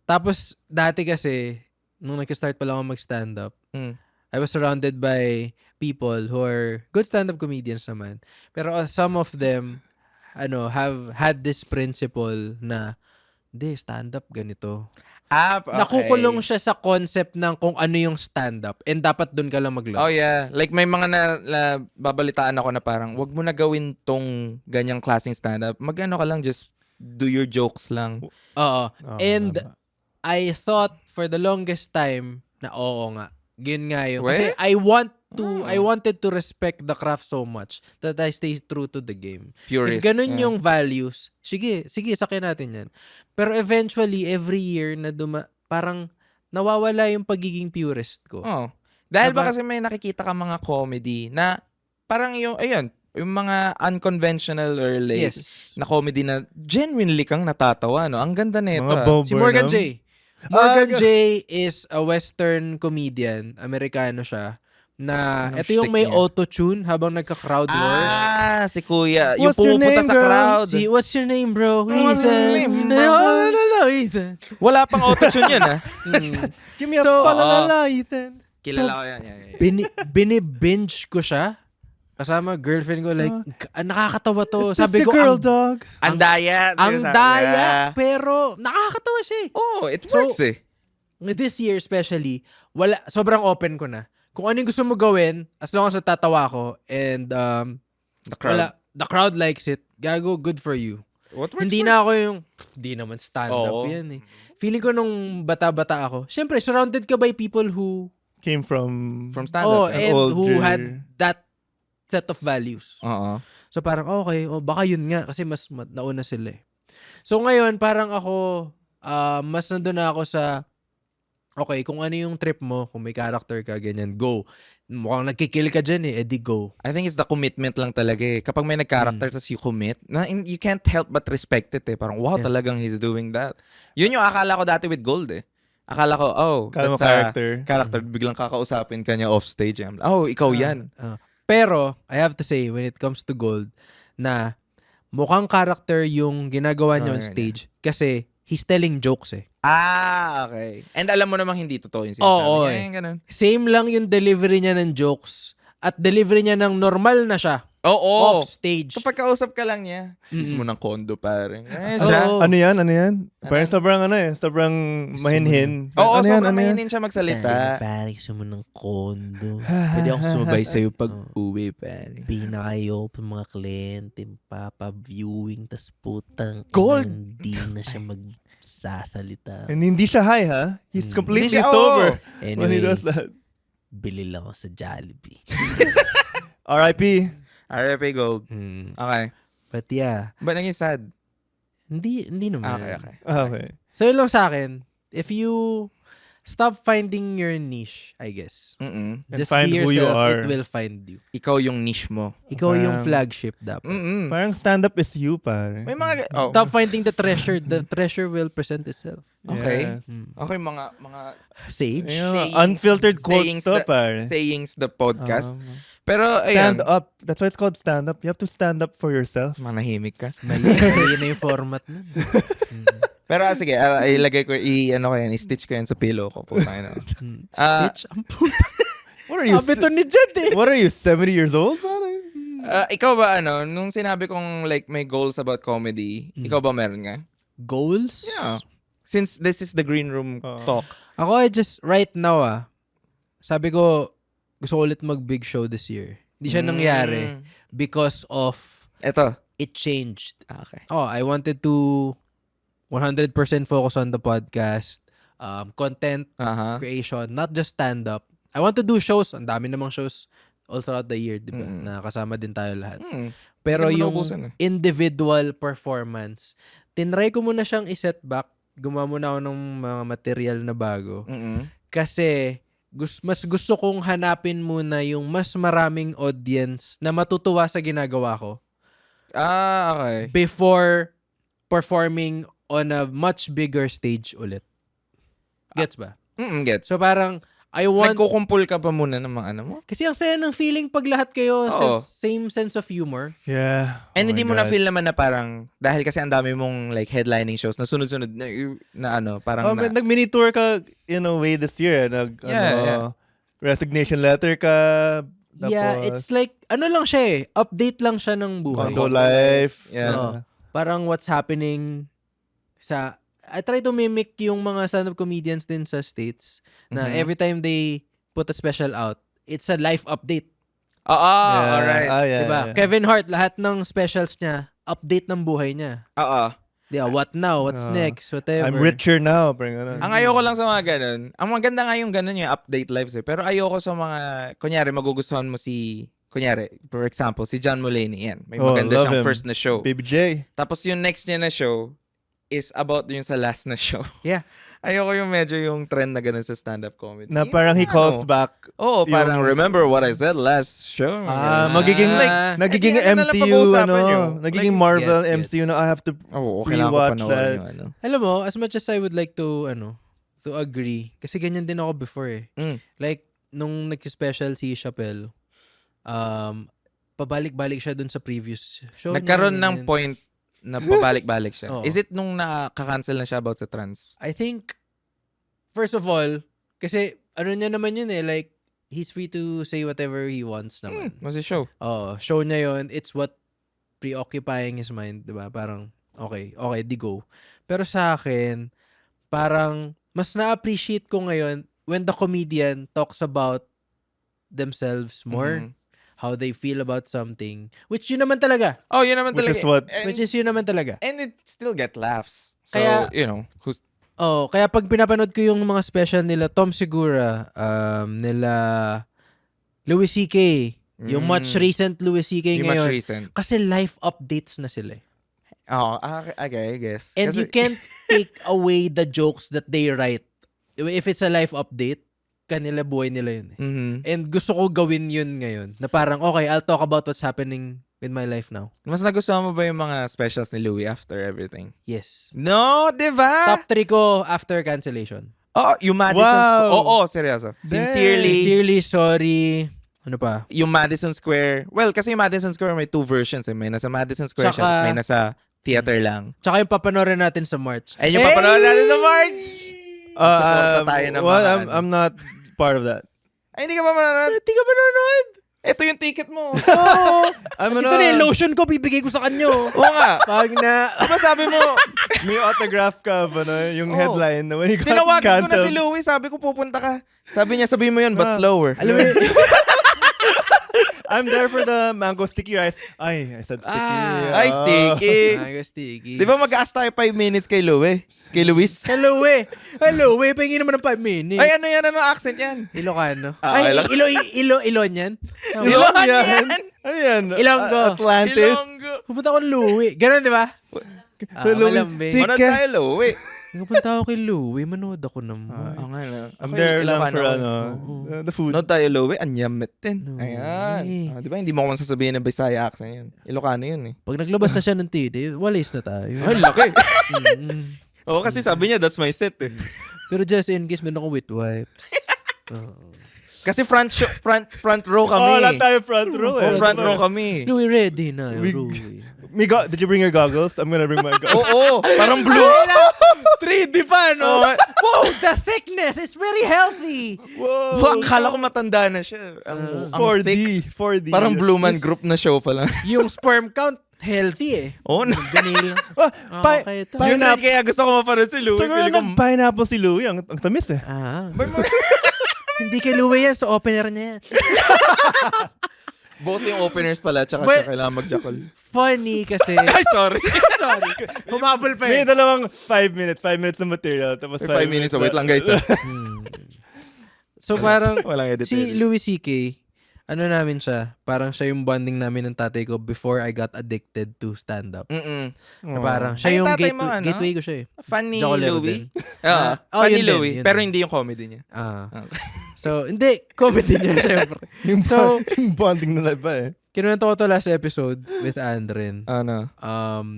Tapos, dati kasi, nung nag-start pa lang ako mag-stand-up, Mm. I was surrounded by people who are good stand-up comedians naman. Pero some of them, have had this principle na, hindi, stand-up ganito. Okay. Nakukulong siya sa concept ng kung ano yung stand-up and dapat dun ka lang mag-love. Oh yeah. Like may mga na babalitaan ako na parang wag mo na gawin tong ganyang klaseng stand-up. Mag-ano ka lang, just do your jokes lang. Oo. And tama. I thought for the longest time na oo nga. Yun nga yun. Kasi We? I wanted to respect the craft so much that I stay true to the game. Purist. If ganun yung values, sige, sakyan natin yan. Pero eventually, every year na parang nawawala yung pagiging purist ko. Oh. Dahil ba Diba? kasi may nakikita ka mga comedy na parang yung mga unconventional or like Yes. na comedy na genuinely kang natatawa, no? Ang ganda nito. Mga ah. Bob Si Morgan Burnham. J. Morgan J is a Western comedian. Amerikano siya. Na Anong ito yung shtick may niya? auto-tune habang nagka-crowd work. Si Kuya. Yung What's your pumupunta name, sa girl? crowd. What's your name, bro? What's your name, bro? No, Ethan. Wala pang auto-tune yun, ha? Give me a So, palalala, Ethan. Kilala ko yan. Binibinge ko siya. Kasama girlfriend ko, like, nakakatawa to. Is this Sabi the ko, girl, ang, dog? Ang daya. ang sinasabi. daya, pero nakakatawa siya eh. Oh, it So, works eh. This year especially, sobrang open ko na. Kung ano yung gusto mo gawin, as long as natatawa ko, and The crowd. the crowd likes it, gago, good for you. What works? Hindi na ako yung, hindi naman stand-up Oo. yan eh. Feeling ko nung bata-bata ako, syempre, surrounded ka by people who, Came from stand-up. and older. who had that set of values. Oo. So parang, okay, baka yun nga, kasi mas nauna sila eh. So ngayon, parang ako, mas nandun na ako sa, okay, kung ano yung trip mo, kung may character ka, ganyan, go. Mukhang nagkikill ka dyan eh, edi go. I think it's the commitment lang talaga eh. Kapag may nag-character tas you commit, you can't help but respect it eh. Parang, wow, Yeah. talagang he's doing that. Yun yung akala ko dati with Gold eh. Akala ko, Kala mo that's a character. Biglang kakausapin ka niya off stage. Ikaw yan. Pero, I have to say, when it comes to Gold, na mukhang character yung ginagawa niya on yun, stage kasi he's telling jokes eh. Okay. And alam mo namang hindi totoo yung sinasabi Oo, niya. eh. Ganun. Same lang yung delivery niya ng jokes at delivery niya ng normal na siya Oo. off stage. Kapag kausap ka lang niya, mismo ng condo pare. Siya. Oo. Ano yan? Parang sobrang sobrang mahinhin. Oo, Ano yan? sobrang Ano yan? mahinin siya magsalita. Pare, gusto mo ng kondo. Pwede ako sumabay sa'yo pag uwi, pare. Bina kayo pa mga kliyente, papa-viewing, tas putang Gold! hindi na siya magsasalita. And hindi siya high, ha? He's completely Hindi siya, sober Anyway, when he does that. bili lang ako sa Jollibee. R.I.P. RFA Gold. Okay. But yeah, Ba naging sad? hindi naman. Okay. Okay. So yun lang sa akin, if you stop finding your niche, I guess. Mm-mm. And Just find be who you yourself, are. it will find you. Ikaw yung niche mo. Ikaw yung Parang- flagship dapat. Mm-mm. Parang stand-up is you, pare. May mga... Oh. Stop finding the treasure will present itself. Okay. Yes. Okay, mga Sage? You know, Saying- unfiltered sayings quotes to, the- pare. sayings the podcast. Pero Pero, stand ayun. up. That's why it's called stand up. You have to stand up for yourself. Manahimik ka. Mali na yung format nun. Pero sige, ilagay ko, i-stitch ko yan sa pillow ko. Putang ina. Stitch? Ang puta. What are you? Sabi to ni Jed eh. What are you? 70 years old? Pare? Ikaw ba, nung sinabi kong like may goals about comedy, ikaw ba meron nga? Goals? Yeah. Since this is the green room talk. Ako, right now sabi ko, gusto ko ulit mag-big show this year. Hindi siya nangyari because of it changed. Okay. I wanted to 100% focus on the podcast, content creation, not just stand-up. I want to do shows. Ang dami namang shows all throughout the year, di ba? Na kasama din tayo lahat. Pero yung individual performance, tinry ko muna siyang i-set back. Gumawa muna ako ng mga material na bago. Kasi mas gusto kong hanapin muna yung mas maraming audience na matutuwa sa ginagawa ko. Okay. Before performing on a much bigger stage ulit. Gets ba? Gets. So parang, nagkukumpul ka pa muna ng mga ano mo? Kasi ang saya ng feeling pag lahat kayo same sense of humor. Yeah. And hindi mo na feel naman na parang, dahil kasi ang dami mong like headlining shows na sunod-sunod na ano, parang nag-mini tour ka in a way this year. Resignation letter ka. Yeah, it's like, ano lang siya update lang siya ng buhay. Condo life. Yeah. Parang what's happening I try to mimic yung mga stand-up comedians din sa States na every time they put a special out, it's a life update. Alright. Diba? Yeah. Kevin Hart, lahat ng specials niya, update ng buhay niya. Diba? What now? What's next? Whatever. I'm richer now. Parang Ang ayoko lang sa mga ganun. Ang maganda nga yung ganun yung update lives Pero ayoko sa mga, kunyari, magugustuhan mo kunyari, for example, si John Mulaney. Yan. May maganda siyang first na show. Baby J. Tapos yung next niya na show is about yung sa last na show. Yeah. Ayoko yung medyo yung trend na ganun sa stand-up comedy. Na parang he calls back. Parang remember what I said last show. Magiging nagiging MCU nagiging Marvel MCU na I have to rewatch that. Alam mo, as much as I would like to to agree, kasi ganyan din ako before Like nung nag-special si Chappelle, pabalik-balik siya dun sa previous show. Nagkaroon ng point na pabalik-balik siya. Is it nung nakaka-cancel na siya about sa trans? I think, first of all, kasi ano niya naman yun like, he's free to say whatever he wants naman. Kasi show. Show niya yun. It's what preoccupying his mind, diba? Parang, okay, di go. Pero sa akin, parang, mas na-appreciate ko ngayon when the comedian talks about themselves more. How they feel about something. Which yun naman talaga. Yun naman talaga. Which is yun naman talaga. And it still get laughs. So, kaya, who's... kaya pag pinapanood ko yung mga special nila, Tom Segura, nila Louis C.K., yung much recent Louis C.K. ngayon. Kasi life updates na sila Okay, I guess. And you can't take away the jokes that they write. If it's a life update, kanila buhay nila yun And gusto ko gawin yun ngayon. Na parang, okay, I'll talk about what's happening with my life now. Mas nagustuhan mo ba yung mga specials ni Louie after everything? Yes. No, diba? Top 3 ko after cancellation. Yung Madison Square. seryoso. Sincerely sorry. Ano pa? Yung Madison Square. Well, kasi yung Madison Square may 2 versions May nasa Madison Square siya, may nasa theater lang. Tsaka yung papanoorin natin sa March. Ayun yung papanoorin natin sa March! Supporta tayo ng mga I'm not part of that. Ay, hindi ka pa manonood? Hindi ka manonood? Ito yung ticket mo. Ito na yung lotion ko, bibigay ko sa kanyo. Oo nga. Pag na... Diba sabi mo? May autograph ka ba yung headline na when you got tinawagan canceled. ko na si Louie, sabi ko pupunta ka. Sabi niya, sabihin mo yun, but slower. Alam mo I'm there for the mango sticky rice. I said sticky. Ay, sticky. Mango sticky. Di ba mag-ask tayo 5 minutes kay Louie? Kay Luis? Hello, pahingin naman ng 5 minutes. Ay, ano yan? Ano accent yan? Ilocano. Ay, Ilon yan? Ilon yan? Ano yan? Ilonggo. Atlantis? Pupunta ko ng Louie. Ganon, di ba? Malambing. Manood tayo, Louie. Pupunta ako kay Louie, manood ako naman. I'm there lang for the food. Manood tayo, Louie. Anyamit din. Ayan. Di ba? Hindi mo ako sasabihin ng Bisaya accent yan. Ilocano yun Pag naglabas na siya ng titi, walis na tayo. Ay, laki. Oo, kasi sabi niya, that's my set Pero just in case, meron ako with wipes. Kasi front row kami. Lahat tayo front row Front row kami. Louie, ready na. Louie. Did you bring your goggles? I'm gonna bring my goggles. Oo, parang blue. 3D pa, no? Wow, the thickness is very healthy. Whoa. Akala ko matanda na siya. Ang 4D. thick. 4D. Parang Blue Man Group na show pala. Yung sperm count, healthy eh. Oh, no. Binil. Pi- Okay, ito. Yun rin kaya gusto ko mapanood si Louie. Siguro Feeling ko, nag-pineapple si Louie. Ang tamis eh. Hindi kay Louie yan, so opener niya yan. both yung openers pala, tsaka But- siya kailangan mag-jackal. Funny kasi, Ay, sorry. sorry, humabol pa May eh. dalawang 5 minutes. 5 minutes na material. Tapos 5 minutes. Wait lang, guys. So parang, Walang edit. si Louis C.K., ano namin siya, parang siya yung bonding namin ng tatay ko before I got addicted to stand-up. Mm-mm. Na parang, Ay, siya yung tatay mo, ano? gateway ko siya eh. Funny Jocolero Louie. din. Funny yun din, Louie. yun Pero din. hindi yung comedy niya. So, hindi, comedy niya syempre. So, yung bonding na ba eh. kinuwento ko to last episode with Andren. Ano?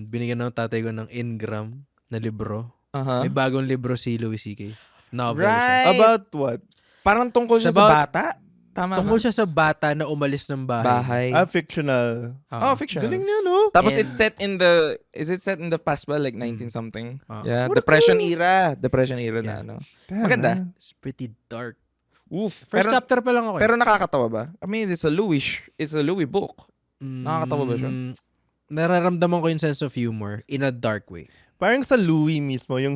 Binigyan ng tatay ko ng Ingram na libro. Aha. May bagong libro si Louis C.K. Novel siya. Right. About what? Parang tungkol siya sa About- bata. Tama Tungkol ba? siya sa bata na umalis ng bahay. Fictional. Oh, fiction. Galing niya, no? Tapos And- it's set in the, is it set in the past ba? Like 19 something? Yeah, What Depression era. Depression era Yeah. na ano. Damn, Maganda. man. It's pretty dark. Oof. First chapter pa lang ako. Pero nakakatawa ba? I mean, it's a Louis book. nakakatawa ba siya? Nararamdaman ko yung sense of humor in a dark way. Parang sa Louie mismo, yung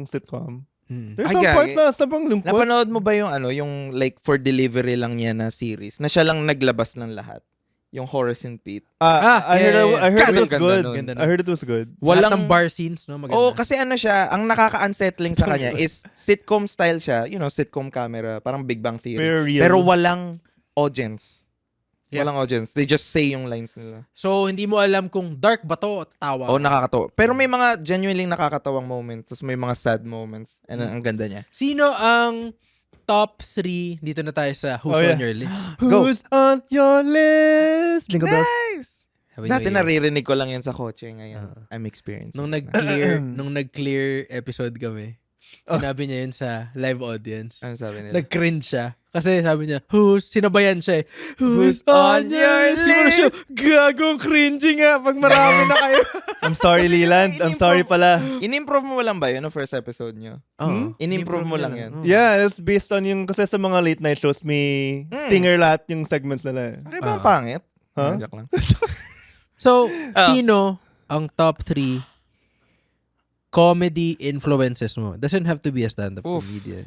sitcom. There's Ay, some gagi. parts na sabang lumpot. Napanood mo ba yung ano, yung like for delivery lang niya na series? Na siya lang naglabas ng lahat. Yung Horace and Pete. I heard Ganda it was ganda good. nun. Ganda nun. I heard it was good. Walang Walang bar scenes, no? Maganda. Oo, kasi ano siya, ang nakaka-unsettling sa kanya is sitcom style siya. You know, sitcom camera. Parang Big Bang Theory. Pero real. Pero walang audience. Yeah. Walang audience. They just say yung lines nila. So, hindi mo alam kung dark ba to o tawa. Oo, nakakatawa. Pero may mga genuinely nakakatawang moments. Tapos may mga sad moments. And ang ganda niya. Sino ang top 3? Dito na tayo sa Who's Oh, yeah. on Your List. Who's on your list? Jingle bells. Nice! Sabi Dati niyo, naririnig ko lang yan sa kotse ngayon. I'm experiencing. nung nag-clear episode kami, sinabi niya yun sa live audience. Ano sabi nila? Nag-cringe siya. Kasi sabi niya, sinabayan siya eh. Who's on your Siguro siya, gagong cringy nga pag marami na kayo. I'm sorry, Leland. I'm sorry pala. In-improve mo lang ba yun no first episode nyo? In-improve mo lang yan. Yeah, it's based on yung, kasi sa mga late night shows, may stinger lahat yung segments nila. Di ba ang pangit? Huh? Joke lang. So, sino ang top 3 comedy influences mo? Doesn't have to be a stand-up Oof. comedian.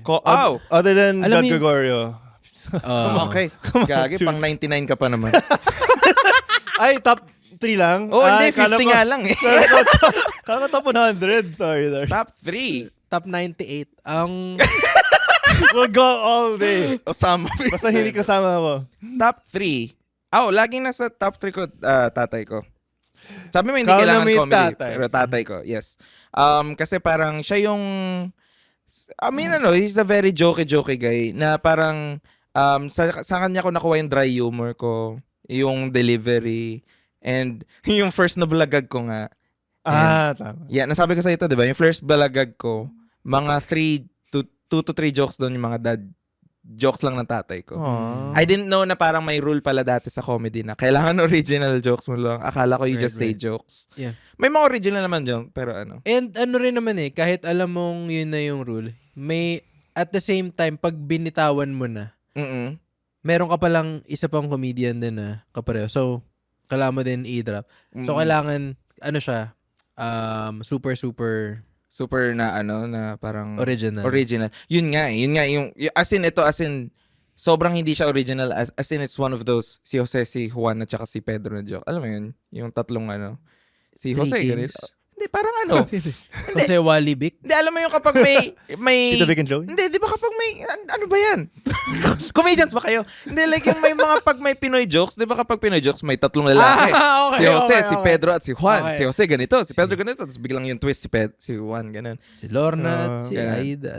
Other than Alam Jad mo Gregorio. Okay. Gagi, pang 99 ka pa naman. Ay, top 3 lang? Oh, hindi, kala 50 ko- nga lang eh. Kala ko top 100. Sorry. Top 3. Top 98. Ang We'll go all day. Osama. Basta hindi kasama ako. Top 3. Laging nasa top 3 ko, tatay ko. Sabi mo hindi Ikaw na kailangan may comedy. tatay. Pero tatay ko, yes. Kasi parang siya yung, he's a very jokey guy na parang, sa kanya ko nakuha yung dry humor ko, yung delivery, and yung first na balagag ko nga. Tama. Yeah, nasabi ko sa ito, di ba? Yung first balagag ko, mga 2 to 3 jokes doon, yung mga dad jokes lang ng tatay ko. I didn't know na parang may rule pala dati sa comedy na kailangan original jokes mo lang. Akala ko you just say jokes. Yeah. May mga original naman dyan, pero ano. And ano rin naman eh, kahit alam mong yun na yung rule, may at the same time, pag binitawan mo na, meron ka palang isa pang comedian din na kapareho. So, kailangan mo din i-drop. So, kailangan, ano siya, super na ano, na parang original. Yun nga, yung as in, sobrang hindi siya original, as in it's one of those, si Jose, si Juan, at saka si Pedro na joke. Alam mo yun? Yung tatlong ano. Si Jose, ganito. Hindi, parang ano. Kasi Wally Bic. Hindi, alam mo yung kapag may Tito Vic and Joey? Hindi, di ba kapag may, ano ba yan? Comedians ba kayo? Hindi, like yung may mga pag may Pinoy jokes, di ba kapag Pinoy jokes, may tatlong lalaki. Si Jose, si Pedro, at si Juan. Okay. Si Jose ganito, si Pedro ganito, tapos biglang yung twist, si Juan, ganun. Si Lorna at si ganun. Aida.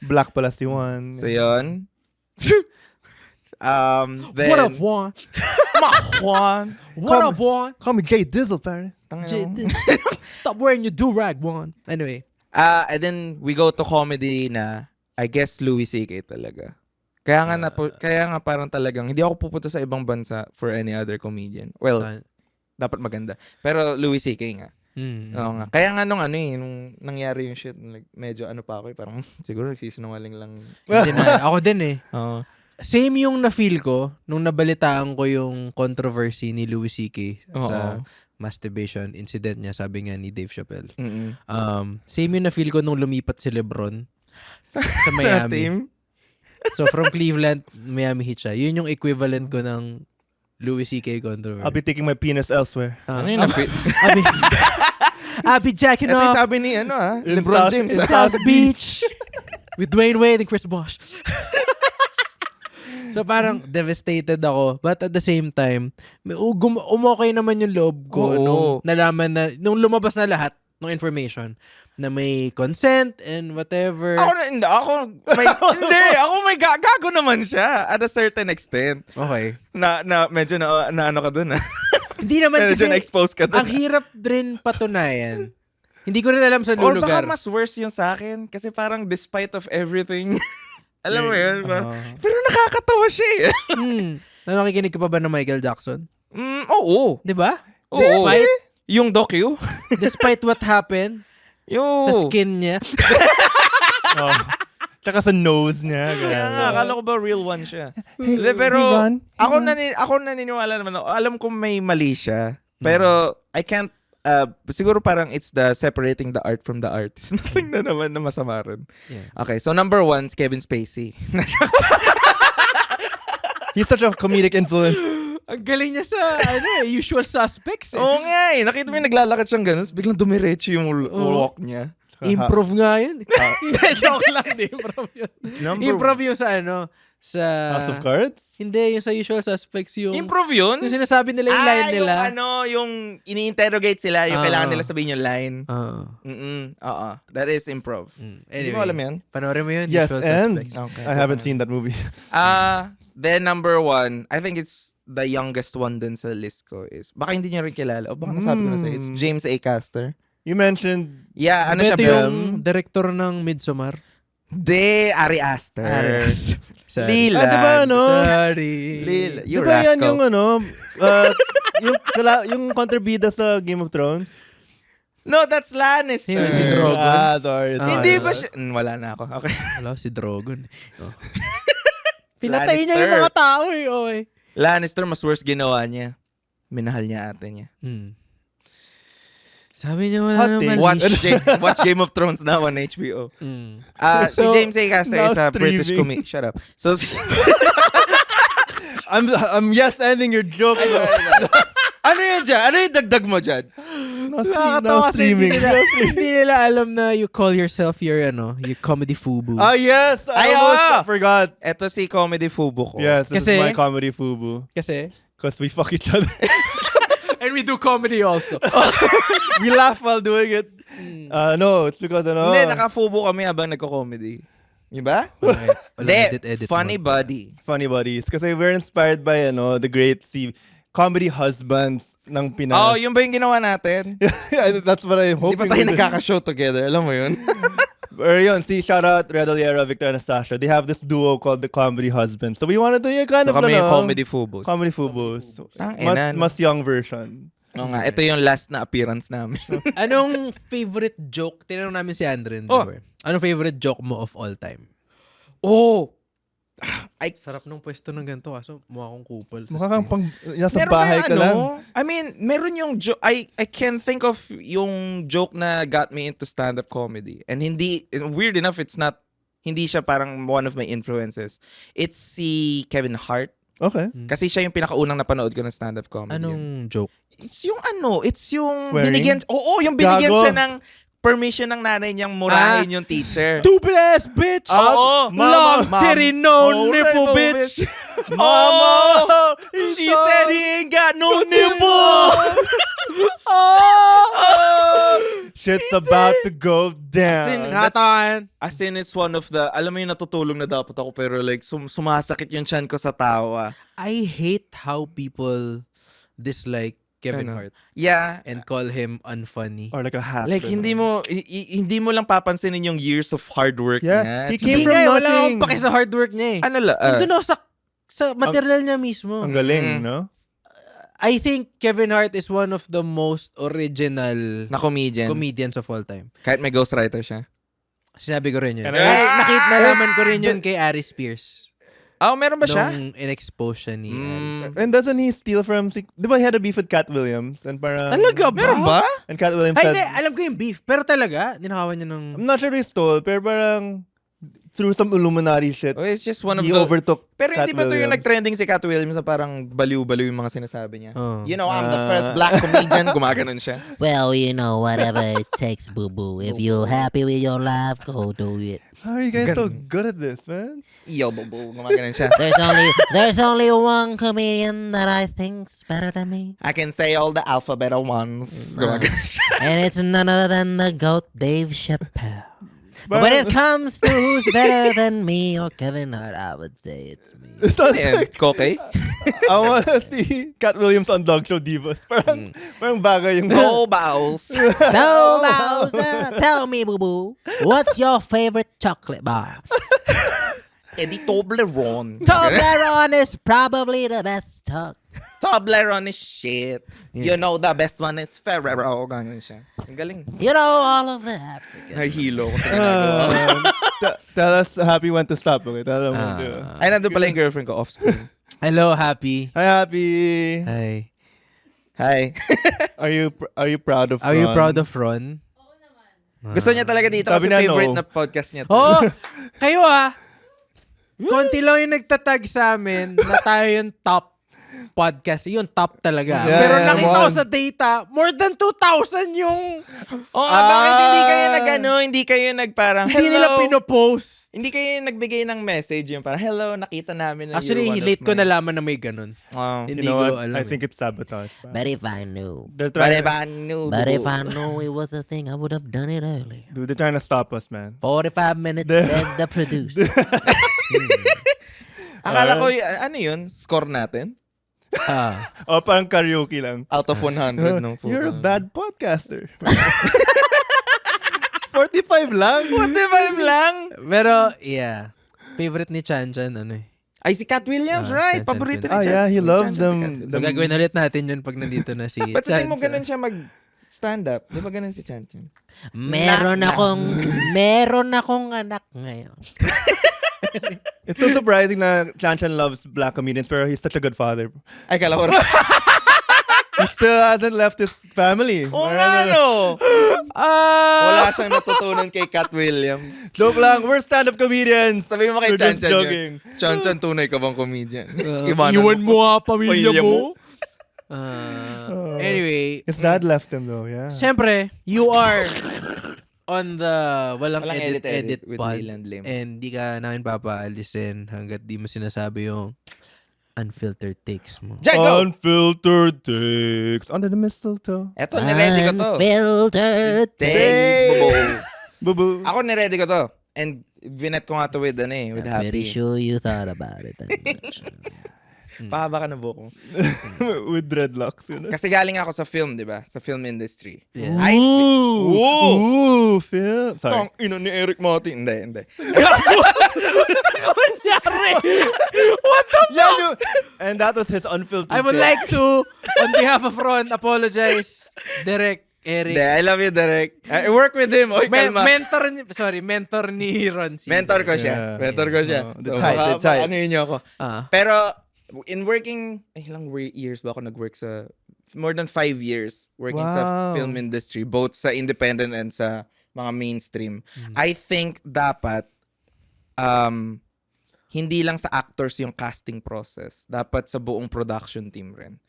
Black pala si Juan. So, yun. Then, What up, Juan? Juan. What up, Juan? Call me Jay Dizzle, pare. Stop wearing your do-rag, Juan. Anyway. And then, we go to comedy na, I guess, Louis C.K. talaga. Kaya nga parang talagang, hindi ako pupunta sa ibang bansa for any other comedian. Well, dapat maganda. Pero Louis C.K. nga. Oo nga. Kaya nga nung nangyari yung shit, like, medyo ano pa ako parang siguro nagsisinungaling lang. Hindi na. Ako din eh. Oo. Same yung na-feel ko nung nabalitaan ko yung controversy ni Louis C.K. sa masturbation incident niya, sabi nga ni Dave Chappelle. Mm-mm. Same yung na-feel ko nung lumipat si LeBron Sa sa Miami. team? So from Cleveland, Miami Heat siya. Yun yung equivalent ko ng Louis C.K. controversy. I'll be taking my penis elsewhere. Ano yun? I'll be jacking Ito yung off sabi ni In LeBron South- James. in South Beach with Dwayne Wade and Chris Bosh. So parang devastated ako. But at the same time, umokay naman yung loob ko Oo. nung nalaman na, nung lumabas na lahat ng information na may consent and whatever. Hindi, ako may gago naman siya at a certain extent. Okay. Na medyo na ano ka dun Hindi naman Medyo kasi, na-expose ka dun. ang hirap din patunayan. Hindi ko rin alam sa Or lugar. baka mas worse yung sa akin kasi parang despite of everything, alam mo yun, pero nakakatawa siya eh. Nakikinig ka pa ba ng Michael Jackson? Oo. Di ba? Oo. Yung docu. Despite what happened Yung... sa skin niya. Tsaka sa nose niya. Kaya nga, akala ko ba real one siya. Pero Ron? ako naniniwala naman. Alam ko may mali siya. Pero I can't, siguro parang it's the separating the art from the artist. Nothing na naman na masama rin. Yeah. Okay, so number 1 is Kevin Spacey. He's such a comedic influence. Ang galing niya sa Usual Suspects. Oo nga eh. Nakita mo yung naglalakad siyang ganun, biglang dumiretso yung walk niya. Improv nga yun. Joke lang, di improv yun. Improv yung sa sa... House of Cards? Hindi, yung sa Usual Suspects yung... Improv yun? Yung sinasabi nila yung line nila. Yung ini-interrogate sila, yung kailangan nila sabihin yung line. Oo. That is improv. Hindi mo alam yan? Panoorin mo yun, Yes, Usual and Suspects. I haven't seen that movie. Then number 1, I think it's the youngest one dun sa list ko is, baka hindi nyo rin kilala, o baka nasabi ko na sa'yo, it's James A. Caster. You mentioned... Yeah, ano siya Ito ba? yung director ng Midsommar. Ari Aster. Sorry. Lila. diba Sorry. Lila. You Diba yan rascal. yung yung kontrabida sa Game of Thrones? No, that's Lannister. Yung si Drogon. Sorry. Hindi ba siya? Wala na ako. Okay. Wala, si Drogon. Pinatay niya yung mga tao eh. Okay. Lannister, mas worse ginawa niya. Minahal niya ate niya. Sabi niya wala Hot naman. Watch Game of Thrones now on HBO. Si So, James A. Caster is a now British streaming. Shut up. So, I'm yes ending your joke. ano yun dyan? Ano yung dagdag mo dyan? Now nakakatawa kasi streaming. hindi nila alam na you call yourself your comedy fubu. Yes! I almost forgot. Eto si Comedy Fubu ko. Yes, this Kasi- is my comedy fubu. Kasi, Because we fuck each other. and we do comedy also. We laugh while doing it. No, it's because Hindi, naka-Fubu kami habang nagko-comedy. Diba? Hindi, edit funny mo. buddy. Funny buddies. Kasi we're inspired by the great comedy husbands ng Pinas. Oh, yun ba yung ginawa natin? That's what I'm Di hoping. ba tayo we do. nagkaka-show together? Alam mo yun? Or yun, shout out Red Oliera, Victor Anastasia. They have this duo called the Comedy Husbands. So we wanted to kind So of kami yung Comedy Fubus. Comedy Fubus. Tangina, no? Mas young version. Oo nga, ito yung last na appearance namin. Anong favorite joke? Tinanong namin si Andren. Oh. Diba? Anong favorite joke mo of all time? Oh! Sarap nung pwesto ng ganito kaso mukha akong kupal. Mukha kang nasa Meron bahay kaya ka lang. I mean, meron yung joke. I can think of yung joke na got me into stand-up comedy. And weird enough, hindi siya parang one of my influences. It's si Kevin Hart. Okay. Kasi siya yung pinakaunang napanood ko ng stand-up comedy. Anong joke? It's yung Swearing? yung binigyan Gago. siya ng permission ng nanay niyang murahin yung teacher. Stupid ass bitch! Oo. Long Mom. titty, no Oh, nipple, nipple, bitch! Oh! She said he ain't got no nipples! Shit's about to go down. Natakan. As in, it's one of the, alam mo yung natutulong na dapat ako, pero like, sumasakit yung chan ko sa tawa. I hate how people dislike Kevin Ano? Hart Yeah. and call him unfunny. Or like a hat. Like, hindi mo lang papansinin yung years of hard work Yeah, niya. he Tsaka- came Hindi from nga, wala nothing. akong pake sa hard work niya eh. Ano la? Nandun ako sa material niya mismo. Ang galing, no? I think Kevin Hart is one of the most original na comedian. comedians of all time. Kahit may ghostwriter siya. Sinabi ko rin yun. Can I- Ay, nalaman ko rin yun kay Ari Spears. Meron ba siya? Nung in-expose siya ni Aris. And doesn't he steal from... Di ba he had a beef with Cat Williams? And parang... Talaga ba? Meron ba? And Cat Williams Ay, said... hindi. Alam ko yung beef. Pero talaga, ninakawan niya ng... I'm not sure he stole, pero parang... Through some Illuminati shit, Oh, it's just one of he the... overtook Pero Cat hindi ba ito yung Williams. nag-trending si Cat Williams na parang baliw-baliw yung mga sinasabi niya? Oh. You know, I'm the first black comedian. Gumaganon siya. Well, you know, whatever it takes, boo-boo. If you're happy with your life, go do it. How are you guys so good at this, man? Yo, bobo. Gumaganon siya. There's only one comedian that I think's better than me. I can say all the alphabet ones. Gumaganon siya. And it's none other than the GOAT Dave Chappelle. But when it comes to who's better than me or Kevin Hart, I would say it's me. It sounds Ayan, like Koke? I wanna see Cat Williams on Dog Show Divas. Parang bagay yung... No bows. So, Bowser, tell me, boo-boo, what's your favorite chocolate bar? Eddie Toblerone. Toblerone is probably the best talk. Toblerone is shit. You know the best one is Ferrero. Ganun siya. Ang galing. You know, all of the African. Nahihilo ko sa ginagawa ko. Tell us Happy when to stop, okay? Tell them when to... Ay, nandun pala yung girlfriend ko off-screen. Hello, Happy. Hi, Happy! Hi. Hi. Are you proud of Are you Ron? proud of Ron? Gusto niya talaga dito Sabi kasi niya, favorite no. na podcast niya. Oh, kayo konti lang yung nagtatag sa amin na tayo yung top podcast. Yun, top talaga. Yeah, Pero yeah, nakita ko one. sa data, more than 2,000 yung Bakit hindi kayo hindi kayo nagparang, hindi nila hello? pinopost. Hindi kayo nagbigay ng message yung parang, hello, nakita namin na Actually, you're one late of ko my-" nalaman na may ganun. Oh. You Hindi know ko what? alam. I think it's sabotage. But if I knew, They're But trying if I knew, but if I knew it was a thing, I would have done it earlier. Dude, they're trying to stop us, man. 45 minutes, said the producer. Akala ko, ano yun? Score natin? Oh, parang karaoke lang. Out of 100 nung You're a bad podcaster. 45 lang? 45 lang? Pero, yeah. Favorite ni Chan Chan, ano eh. Ay, si Cat Williams, right? Chan Chan Paborito ni Ah, Chan. yeah, he Ni loves Chan Chan si them. Cat Williams. So, gagawin ulit natin yun pag nandito na si Ba't sa tingin mo Chan ganun Chan. siya mag-stand-up? Di ba ganun si Chan Chan? Meron akong anak ngayon. It's so surprising na Chan Chan loves black comedians, pero he's such a good father. Ay, kala ko. He still hasn't left his family. Oo nga, no? Wala siyang natutunan kay Cat Williams. Joke lang, we're stand-up comedians. Sabi mo kay We're Chan just Chan joking. yun. Chan Chan, tunay ka bang comedian? Iwan mo nga pamilya Pamilya mo. mo? Anyway, His dad left him though, yeah. syempre, you are on the walang Walang edit with pod. Leland Lim. And di ka namin papaalisin hanggat di mo sinasabi yung unfiltered takes mo. Django! Unfiltered takes under the mistletoe. Eto, niready ko to. Unfiltered Takes, bubo. Boo-boo. Ako niready ko to. And vinet ko nga to with, with I'm Happy. pretty sure you thought about it. Pahaba ka na buko. With dreadlocks, you know. Kasi galing ako sa film, di ba? Sa film industry. Yeah. Ooh, Phil. Sorry. Tang ino ni Eric Martin. Hindi. Yeah, no. And that was his unfiltered I would take. like to, on behalf of Ron, apologize, Derek, Eric. Hindi, I love you, Derek. I work with him. Oy, kalma. mentor ni Ron. Mentor ko siya. Yeah. Mentor ko siya. Oh, the type. Ano yun niyo ako. Ah. Pero, in working, ilang years ba ako nag-work sa, more than 5 years working sa Wow. film industry, both sa independent and sa mga mainstream. I think dapat, hindi lang sa actors yung casting process. Dapat sa buong production team rin.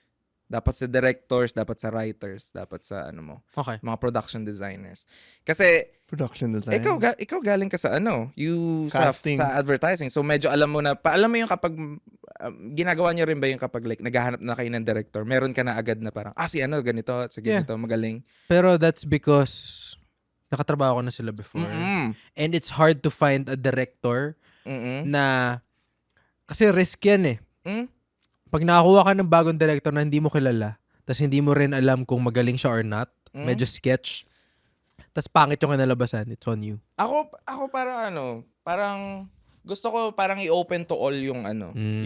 Dapat sa directors, dapat sa writers, dapat sa Okay. mga production designers. Kasi Production design. ikaw galing ka sa Casting. sa advertising. So medyo alam mo yung kapag ginagawa niyo rin ba yung kapag like naghahanap na kayo ng director, meron ka na agad na parang si ganito, sa ganito, magaling. Pero that's because nakatrabaho ko na sila before. And it's hard to find a director na kasi risk yan eh. Pag nakakuha ka ng bagong director na hindi mo kilala, tas hindi mo rin alam kung magaling siya or not, medyo sketch, tas pangit yung kinalabasan, it's on you. Ako parang gusto ko parang i-open to all yung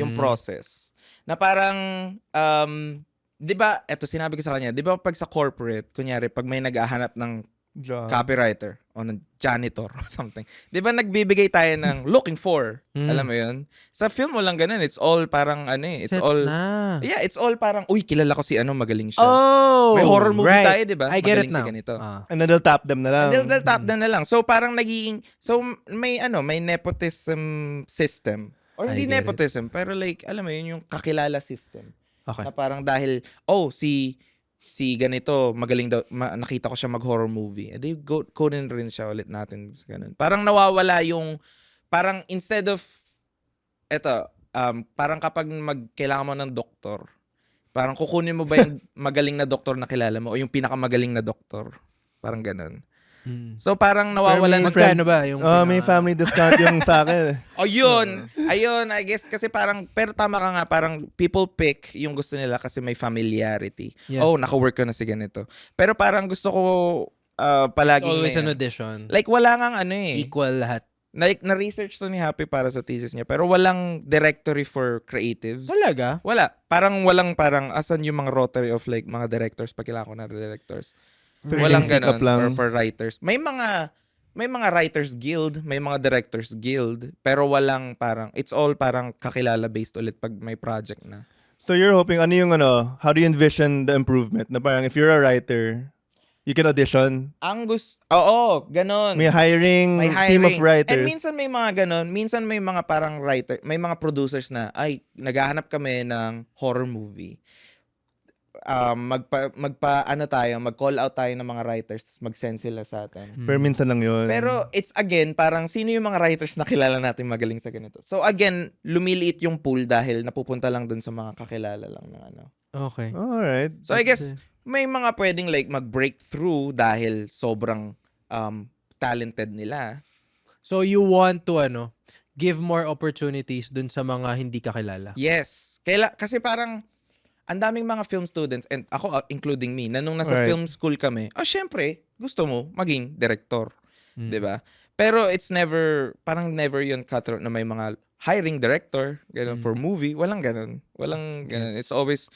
yung process. Na parang 'di ba, eto sinabi ko sa kanya, 'di ba pag sa corporate, kunyari pag may naghahanap ng Job. copywriter o ng janitor or something. 'Di ba nagbibigay tayo ng looking for? Alam mo 'yun? Sa film mo lang ganun, it's all parang it's Set all na. yeah, it's all parang uy, kilala ko si magaling siya. Oh! May horror movie right. tayo, 'di ba? I get it Magaling now. si ganito. And then they'll tap them na lang. They'll tap down na lang. So parang naging may nepotism system. Or I hindi get it. nepotism, pero like alam mo 'yun, yung kakilala system. Okay. Na parang dahil si ganito magaling daw nakita ko siya mag-horror movie. Eh di kunin rin siya ulit natin sa ganun. Parang nawawala yung parang instead of parang kapag kailangan mo ng doktor, parang kukunin mo ba yung magaling na doktor na kilala mo o yung pinakamagaling na doktor? Parang ganun. So parang nawawalan Magkano ba yung May family discount yung sa akin. Ayun, I guess kasi parang pero tama ka nga, parang people pick yung gusto nila kasi may familiarity. Yeah. Oh, naka-work ko na si ganito. Pero parang gusto ko It's palagi always an audition. like wala ngang Equal lahat. Like na-research to ni Happy para sa thesis niya pero walang directory for creatives. Talaga? Wala. Parang asan yung mga rotary of like mga directors pag kailangan ko na directors. Walang Stick up ganun lang. for writers. May mga writers guild, may mga directors guild, pero walang parang it's all parang kakilala based ulit pag may project na. So you're hoping, how do you envision the improvement? Na parang if you're a writer, you can audition. Ganon. May hiring team of writers. And minsan may mga ganon, minsan may mga parang writer, may mga producers na naghahanap kami ng horror movie. Mag-call out tayo ng mga writers tapos mag-send sila sa atin. Pero minsan lang yun. Pero it's again, parang sino yung mga writers na kilala natin magaling sa ganito. So again, lumiliit yung pool dahil napupunta lang dun sa mga kakilala lang na Okay. Alright. So I guess may mga pwedeng like mag-breakthrough dahil sobrang talented nila. So you want to give more opportunities dun sa mga hindi kakilala. Yes. Kasi parang ang daming mga film students and ako including me na nung nasa Right. film school kami, syempre, gusto mo maging director, 'di ba? Pero it's never yun cutthroat na may mga hiring director ganun for movie, walang ganun. It's always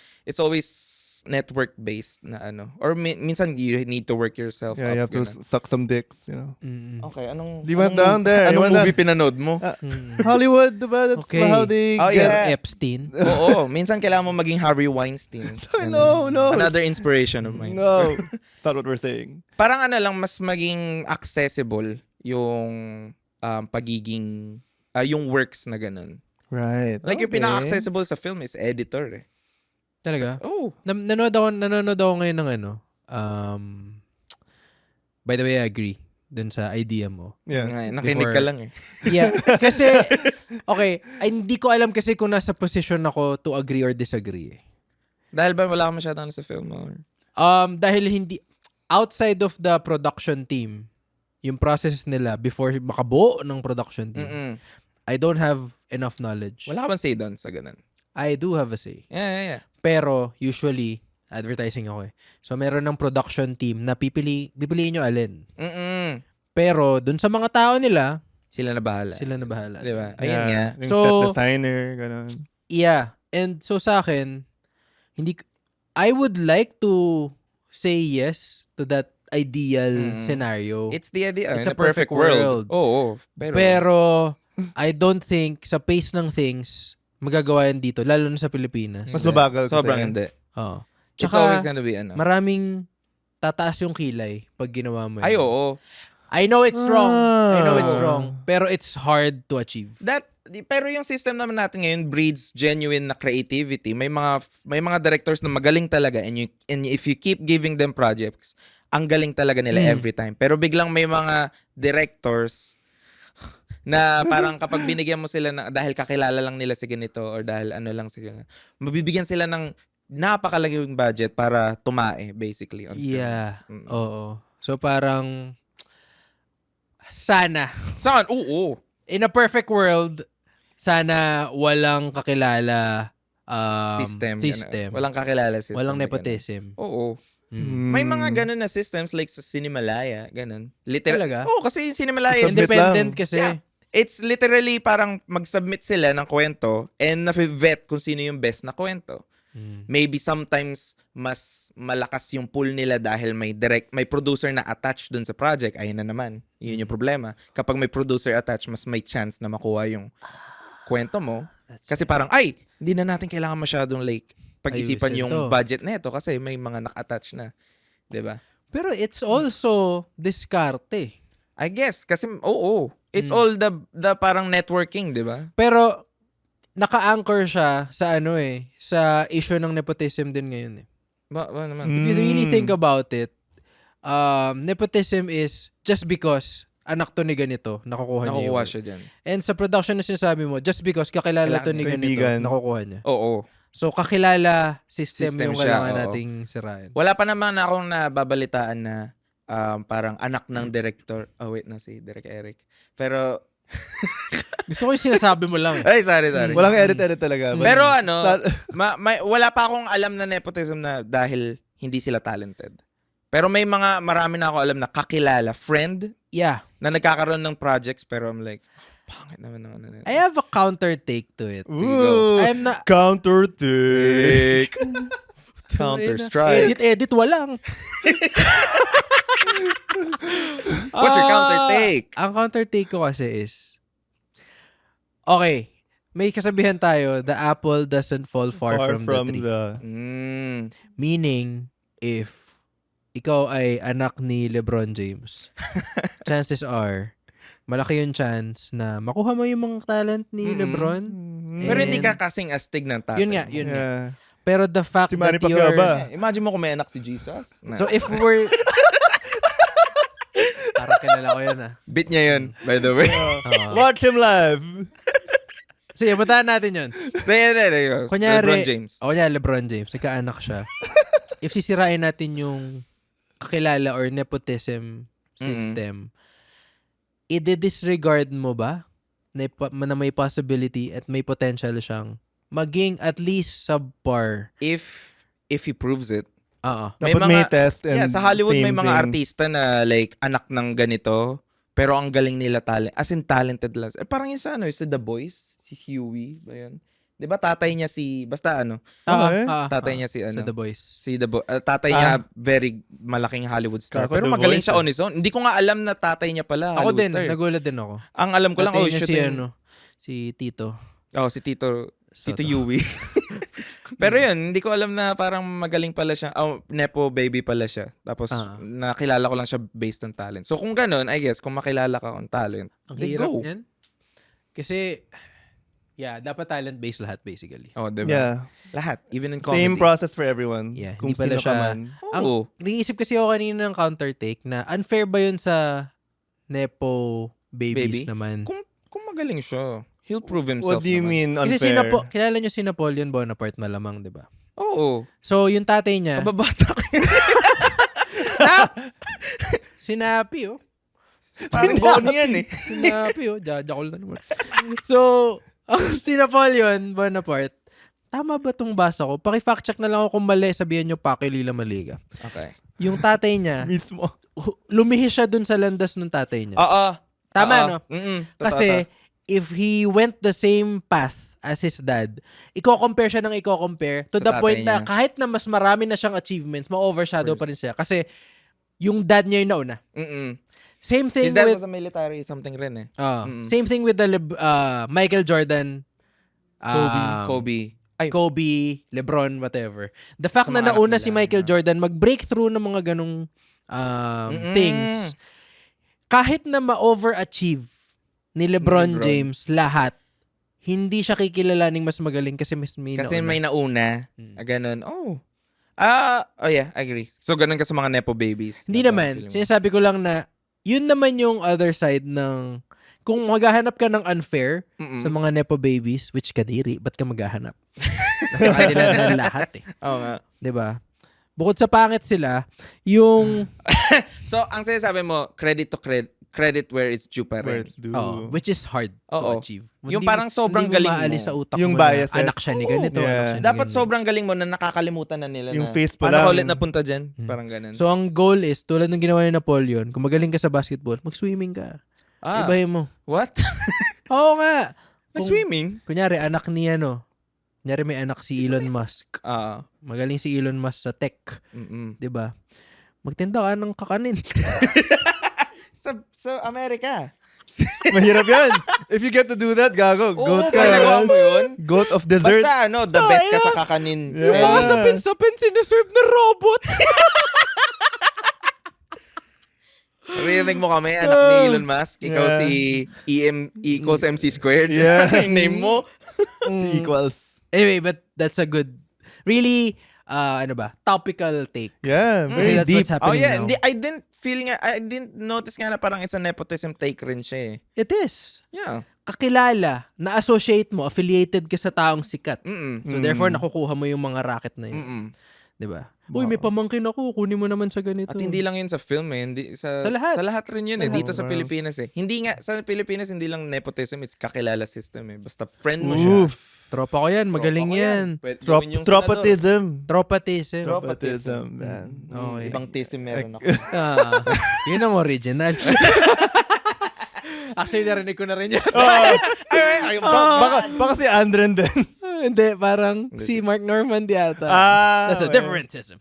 network based na or minsan you need to work yourself Yeah, up. you have to ganun. suck some dicks, Okay, anong You went down there. You Anong went movie pinanood mo? Hollywood, diba? That's Okay. how they Oh, get... yeah. Epstein. Oo, minsan kailangan mo maging Harvey Weinstein. No. Another inspiration of mine. No. That's not what we're saying. Parang lang mas maging accessible yung pagiging yung works na ganun. Right. Like yung pinaka-accessible sa film is editor. Talaga? Oh. Nanonood ako ngayon ng by the way, I agree dun sa idea mo. Yeah. Nakinig ka lang . Yeah. Kasi, okay, hindi ko alam kasi kung nasa position ako to agree or disagree. Dahil ba wala ka masyadong sa film? Or? Dahil hindi, outside of the production team, yung process nila before makabuo ng production team, I don't have enough knowledge. Wala ka bang say doon sa ganun? I do have a say. Yeah. Pero, usually, advertising ako eh. So, meron ng production team na pipiliin nyo alin. Pero, dun sa mga tao nila, Sila na bahala. Diba? Ayun nga. Yung So, set designer, ganun. yeah. And so, sa akin, I would like to say yes to that ideal scenario. It's the idea. It's in a perfect world. Oo. Pero, I don't think sa pace ng things, magagawa yan dito, lalo na sa Pilipinas. Mas mabagal kasi. Sobrang hindi. Oo. It's Tsaka, always gonna be maraming tataas yung kilay pag ginawa mo Ay, yun. oo. I know it's wrong. Pero it's hard to achieve. Pero yung system naman natin ngayon breeds genuine na creativity. May mga directors na magaling talaga and if you keep giving them projects, ang galing talaga nila every time. Pero biglang may mga directors na parang kapag binigyan mo sila dahil kakilala lang nila si ganito or dahil lang sila, mabibigyan sila ng napakalaking budget para tumae basically. Yeah. Oo. So parang sana. Saan? Oo. In a perfect world, sana walang kakilala System. Walang kakilala system. Walang nepotism. Oo. May mga ganun na systems like sa Cinemalaya, ganun. Talaga? Oo, kasi yung Cinemalaya is Submit Independent lang. kasi. Yeah. It's literally parang mag-submit sila ng kwento and na-vet kung sino yung best na kwento. Maybe sometimes mas malakas yung pull nila dahil may producer na attached dun sa project. Ayun na naman. Yun yung problema. Kapag may producer attached, mas may chance na makuha yung kwento mo. Kasi parang, hindi na natin kailangan masyadong like pag-isipan Ayusin yung to. budget na ito kasi may mga naka-attach na. 'Di ba? Pero it's also diskarte. I guess kasi it's all the parang networking, 'di ba? Pero naka-anchor siya sa sa issue ng nepotism din ngayon eh. Ba naman. If you really think about it, nepotism is just because anak to ni ganito, nakukuha niya Nakukuha yung siya diyan. And sa production na sinasabi mo, just because kakilala to ni ganito, Kaibigan. nakukuha niya. Oo. So, kakilala system yung siya, kailangan oo. nating sirain. Wala pa naman akong nababalitaan na parang anak ng director. Si Direk Eric. Pero Gusto ko yung sinasabi mo lang. ay sorry. Walang edit talaga. Pero wala pa akong alam na nepotism na dahil hindi sila talented. Pero marami na ako alam na kakilala, friend, Yeah. na nagkakaroon ng projects pero I'm like, pangit naman na. I have a counter take to it. Ooh, I'm not... counter take. Counter-Strike. Edit, walang. What's your counter take? Ang counter take ko kasi is, okay, may kasabihan tayo, the apple doesn't fall far from the tree. Meaning, if ikaw ay anak ni LeBron James, chances are, malaki yung chance na makuha mo yung mga talent ni LeBron. Pero hindi ka kasing astig ng tatay. Yun nga. Yeah. Pero the fact Si that Manny Pacquiao you're... ba? Imagine mo kung may anak si Jesus. So if we're... Parang kilala ko yun Bit niya yun, by the way. Watch him live. Sige, batahan natin yun. Kunyari, LeBron James. LeBron James. Nagkaanak siya. If sisirain natin yung kakilala or nepotism system, i-disregard mo ba na may possibility at may potential siyang maging at least subpar? If he proves it. Dapat may test and sa Hollywood may same mga thing. artista na like anak ng ganito pero ang galing nila as in talented lang. Parang yung sa sa The Boys, si Huey ba yun? 'Di ba tatay niya tatay niya si Sa The Boys. tatay niya very malaking Hollywood star. Kako Pero The magaling Voice, siya on his own. Hindi ko nga alam na tatay niya pala Ako Hollywood din, star. nagulat din ako. Ang alam ko lang Tatay niya shooting. si Tito. Si Tito Soto. Huey. Pero yun, hindi ko alam na parang magaling pala siya. Nepo baby pala siya. Tapos nakilala ko lang siya based on talent. So kung ganun, I guess, kung makilala ka on talent, Ang then hirap go. yan. Kasi, dapat talent-based lahat basically. Diba? Yeah. Lahat. Even in comedy. Same process for everyone. Yeah, Kung hindi pala sino ka siya- man. Naisip kasi ako kanina ng counter take na unfair ba yun sa nepo babies Baby? naman? Kung magaling siya, he'll prove himself. What do you naman. mean Kasi unfair? kilala nyo si Napoleon Bonaparte malamang, di ba? Oo. So, yung tatay niya, Kababata ko yun. sinapi, Parang bone yan eh. Sinapi, jajakol na naman. So, si Napoleon Bonaparte, tama ba tong basa ko? Paki-fact check na lang ako kung mali, sabihin nyo Paki Lila Maliga. Okay. Yung tatay niya, Mismo. lumihis siya dun sa landas ng tatay niya. Oo. Tama, no? Totoo, Kasi, if he went the same path as his dad, i-compare siya ng i-compare to Sa the point tatay na niya. kahit na mas marami na siyang achievements, ma-overshadow pa rin siya. Kasi, yung dad niya yung nauna. Same thing His dad with... was a military something rin eh. Same thing with the Michael Jordan, Kobe. Kobe, LeBron, whatever. The fact Sa na mga nauna anak si nila, Michael Jordan mag-breakthrough ng mga ganong things, kahit na ma-overachieve ni LeBron James lahat, hindi siya kikilalaning mas magaling kasi may Kasi nauna. may nauna. Ganun. Yeah, I agree. So, ganun ka sa mga nepo babies. Hindi naman. Sinasabi ko lang na yun naman yung other side ng kung maghahanap ka ng unfair sa mga nepo babies, which kadiri, ba't ka maghahanap? Nasa kanila na lahat eh. Oo nga. 'Di ba? Bukod sa pangit sila, yung So, ang sinasabi mo, credit to credit where it's due pa rin. which is hard to Oo. achieve. Yung parang sobrang hindi galing maalis mo. sa utak Yung mo na biases. anak siya ni ganito, Yeah. anak siya ni Dapat ganyan. sobrang galing mo na nakakalimutan na nila Yung na face pa paano lang. ka ulit napunta dyan? Parang ganun. So, ang goal is, tulad ng ginawa ni Napoleon, kung magaling ka sa basketball, mag-swimming ka. Ibahin mo. What? Oo nga. Kung- Nag-swimming? Kunyari, anak ni Kunyari may anak si Elon Musk. Magaling si Elon Musk sa tech. 'Di ba? Magtinda ka ng kakanin. sa Amerika. Mahirap yan. If you get to do that, gago. Goat ka. Nagawa mo yun? Goat of dessert. Basta the best ka sa kakanin. Yung mga sapin-sapin sinaserve na robot. Rinig mo kami, anak ni Elon Musk. Ikaw si equals MC squared. Yeah. Yung name mo. Si equals. Anyway, but that's a good, really, topical take. Yeah, very That's deep. what's happening now. I didn't notice nga na parang it's a nepotism take rin siya eh. It is. Yeah. Kakilala, na-associate mo, affiliated ka sa taong sikat. Mm-mm. So therefore, nakukuha mo yung mga racket na yun. Mm-mm. Diba? Uy, may pamangkin ako, kunin mo naman sa ganito. At hindi lang yun sa film eh. Sa lahat. Sa lahat rin yun eh. Dito sa Wow. Pilipinas eh. Hindi nga, sa Pilipinas hindi lang nepotism, it's kakilala system eh. Basta friend mo siya. Oof. Tropa ko yan, magaling Tropa ko yan. Pwede gawin yung senador. Tropatism. Tropatism. Tropatism, man. Okay. Ibang tism meron ako. Yun ang original. Actually, narinig ko na rin yan. Baka si Andren din. Hindi, parang si Mark Norman yata. That's a okay. differentism.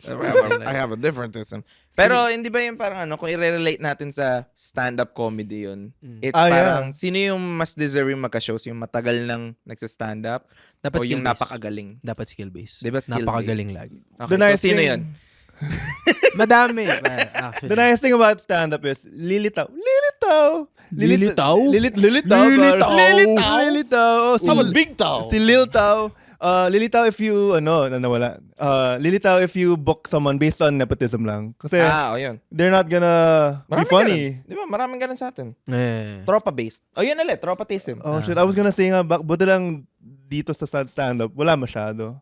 I have a differentism. Pero hindi ba yung parang kung i-relate natin sa stand-up comedy yun, it's parang, sino yung mas deserving magka-shows? Yung matagal nang nagsa-stand up? Dapat O yung skill-based. napakagaling? Dapat skill-based. Diba skill-based? Napakagaling lagi. Okay, The nice so sino thing- yun? Madami. Actually. The nice thing about stand-up is lilitaw. Lilitaw? Lilitaw. Lilitaw. Lilitaw. Oh, big tao. Si Lil Tao. Lilitaw if you, nawala. Lilitaw if you book someone based on nepotism lang. Kasi Yun. they're not gonna be funny. Di ba? Maraming ganun sa atin. Eh. Tropa-based. Yun ulit. Tropatism. Oh shit, I was gonna say nga, buti lang dito sa stand-up, wala masyado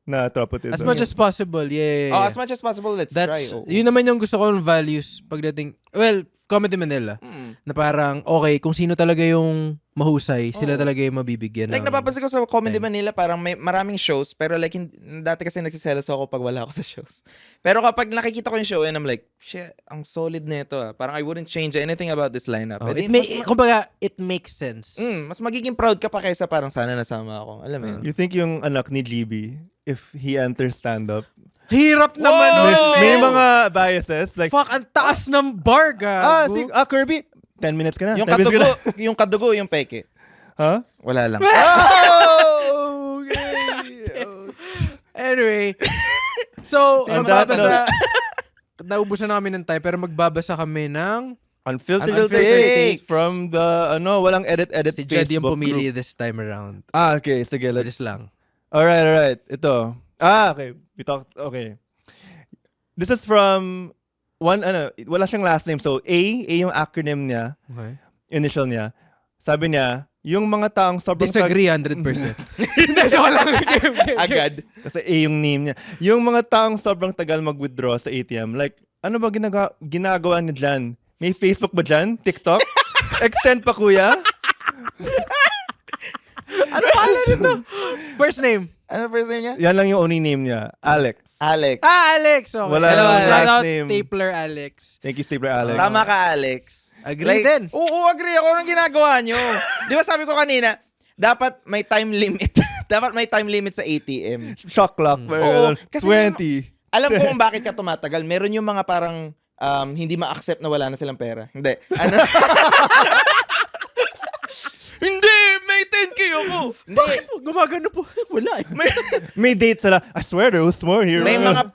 na tropatism. As much as possible, yeah. As much as possible, let's try. Yun naman yung gusto kong values pagdating, Comedy Manila. Na parang, okay, kung sino talaga yung mahusay, sila talaga yung mabibigyan. Like, napapansin ko sa Comedy Manila, parang may maraming shows, pero like, dati kasi nagsiselos ako pag wala ako sa shows. Pero kapag nakikita ko yung show, and I'm like, shit, ang solid na ito. Parang I wouldn't change anything about this lineup. Kumbaga, it makes sense. Mas magiging proud ka pa kaysa parang sana nasama ako. Alam mo yun? You think yung anak ni GB, if he enters stand-up, Hirap naman may mga biases. Like, fuck, ang taas ng bar, gago. Kirby, 10 minutes ka na. Yung 10 minutes ka na. kadugo, yung peke. Huh? Wala lang. Oh, okay. Anyway, so, On that naubusan na kami ng time, pero magbabasa kami ng Unfiltered takes takes from the, walang edit si Jed yung Facebook pumili group. this time around. Okay, sige, Bilis lang. Alright. Ito. Okay. We talked, okay. This is from wala siyang last name. So, A yung acronym niya, Okay. initial niya. Sabi niya, yung mga taong sobrang Disagree 100%. Joke lang. Agad. kasi A yung name niya. Yung mga taong sobrang tagal mag-withdraw sa ATM, like, ano ba ginagawa niya dyan? May Facebook ba dyan? TikTok? Extend pa, kuya? Ano pala nito? First name. Ano first name niya? Yan lang yung only name niya. Alex. Alex. Alex. Okay. Wala Hello, lang shout last out name. Stapler Alex. Thank you, Stapler Alex. Tama ka, Alex. Agree din. Oo, agree ako ng ginagawa nyo. Di ba sabi ko kanina, dapat may time limit. Dapat may time limit sa ATM. Shock clock. Oo, kasi 20. Alam ko kung bakit ka tumatagal. Meron yung mga parang hindi ma-accept na wala na silang pera. Hindi. Ano? Hindi! May 10K ako! Hindi. Bakit po? Gumagano po? Wala eh. May date sila. I swear there was more here. May mga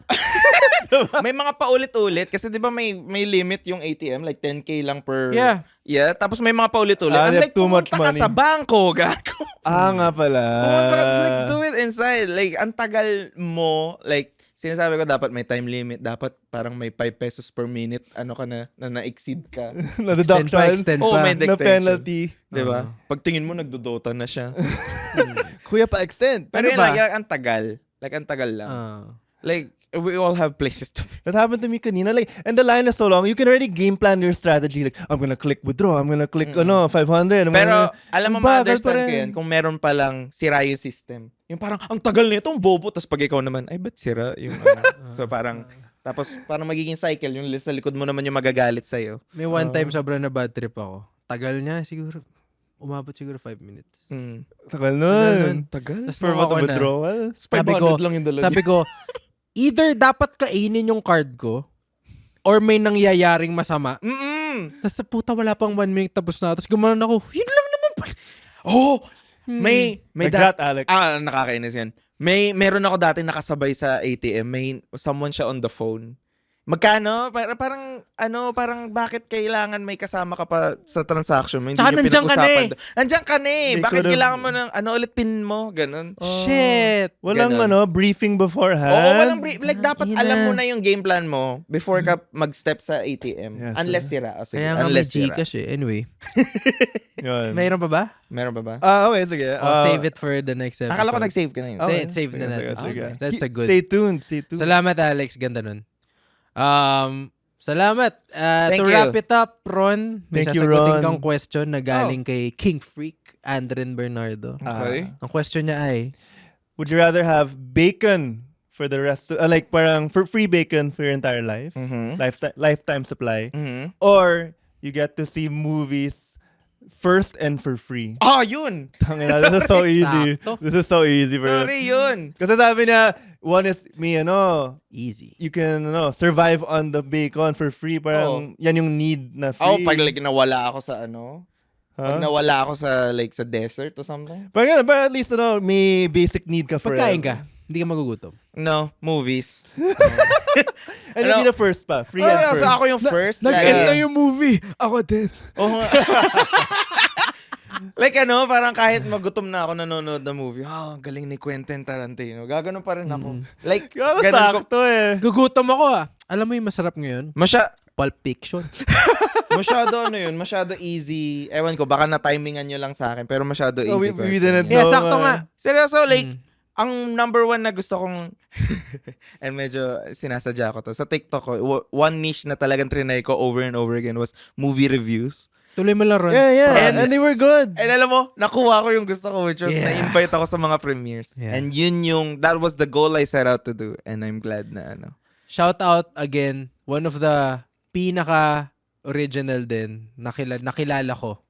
may mga paulit-ulit kasi 'di ba may limit yung ATM like 10K lang per Yeah. Tapos may mga paulit-ulit. They I'm have like, too much pumunta ka money. sa bangko, gago. nga pala. Pumunta ka, like, do it inside. Like, ang tagal mo, like, sinasabi ko dapat may time limit. Dapat parang may 5 pesos per minute. Ano ka na-exceed ka. Na deduction. Extend Oo, pa. may Na deduction. penalty. Diba? Pag tingin mo, nagdodota na siya. Kuya pa extend. Pero Ano yun ba? lang, ang tagal. Like, ang tagal lang. Like, we all have places to be. That happened to me kanina. Like, and the line is so long, you can already game plan your strategy. Like, I'm gonna click withdraw. I'm gonna click, 500. Pero, alam mo, bagal ma-understand pa ko rin. yan kung meron palang sira yung system. Yung parang, ang tagal na itong bobo. Tapos pag ikaw naman, ay, ba't sira? Yung, so, parang, tapos parang magiging cycle. Yung sa likod mo naman yung magagalit sa'yo. May one time sobrang na bad trip ako. Tagal niya siguro. umabot siguro 5 minutes. Tagal nun. Tagal. Tas For nung what, ako na, withdrawal? sabi ko, either dapat kainin yung card ko or may nangyayaring masama. Tapos sa puta, wala pang 1 minute tapos na. Tapos gumanon ako, yun lang naman pa. May Like that, Alex. nakakainis yan. Meron ako dati nakasabay sa ATM. May someone siya on the phone. Magkano? Parang bakit kailangan may kasama ka pa sa transaction mo? Hindi Tsaka niyo nandiyan ka na pinag-usapan doon. Nandiyan ka na eh. They Bakit could've- kailangan mo ng ulit pin mo? Ganon. Shit! Walang Ganon. briefing beforehand. Oo, walang like dapat Ina. alam mo na yung game plan mo before ka mag-step sa ATM. Yes, Unless sira. O, sige, Kaya nga may unless sira. Gcash eh. Anyway, Yun. mayroon pa ba? Meron pa ba? Okay, sige. Save it for the next episode. Akala ko nag-save ka na yun. Okay. Save na natin. Sige. That's a good. Stay tuned. Salamat, Alex. Ganda nun. Salamat. Thank To you. wrap it up, Ron, may Thank you, sasagutin Ron. kang question na galing kay King Freak, Andren Bernardo. Okay. Ang question niya ay, Would you rather have bacon for the rest of, like parang for free bacon for your entire life? Lifetime supply. Or you get to see movies first and for free. Yun! Tangina, this is so easy. Sakto. This is so easy, bro. Sorry, yun. Kasi sabi niya, one is easy. you can survive on the bacon for free. Parang yan yung need na free. Pag like nawala ako sa Huh? Pag nawala ako sa like sa desert or something. Parang at least may basic need ka for Pagkain ka, hindi ka magugutom. No, movies. And you'll be the first pa. Free and first. So ako yung first. Nag-end na yung movie. Ako din. Oo. Like parang kahit magutom na ako nanonood ng movie, galing ni Quentin Tarantino. Gaganon pa rin ako. Like, Kaya ganun ko. sakto eh. Gugutom ako Alam mo yung masarap ngayon? Pulp Fiction. Masyado easy. Ewan ko, baka na-timingan nyo lang sa akin, pero masyado easy. We didn't know. Yeah, sakto nga. Seryoso, like, ang number one na gusto kong, and medyo sinasadya ko to, sa TikTok ko, one niche na talagang trinay ko over and over again was movie reviews. Tuloy mo lang, Ron. Yeah. And they were good. And alam mo, nakuha ko yung gusto ko, which was Yeah. na-invite ako sa mga premieres. Yeah. And that was the goal I set out to do. And I'm glad na Shout out again, one of the pinaka-original din nakilala ko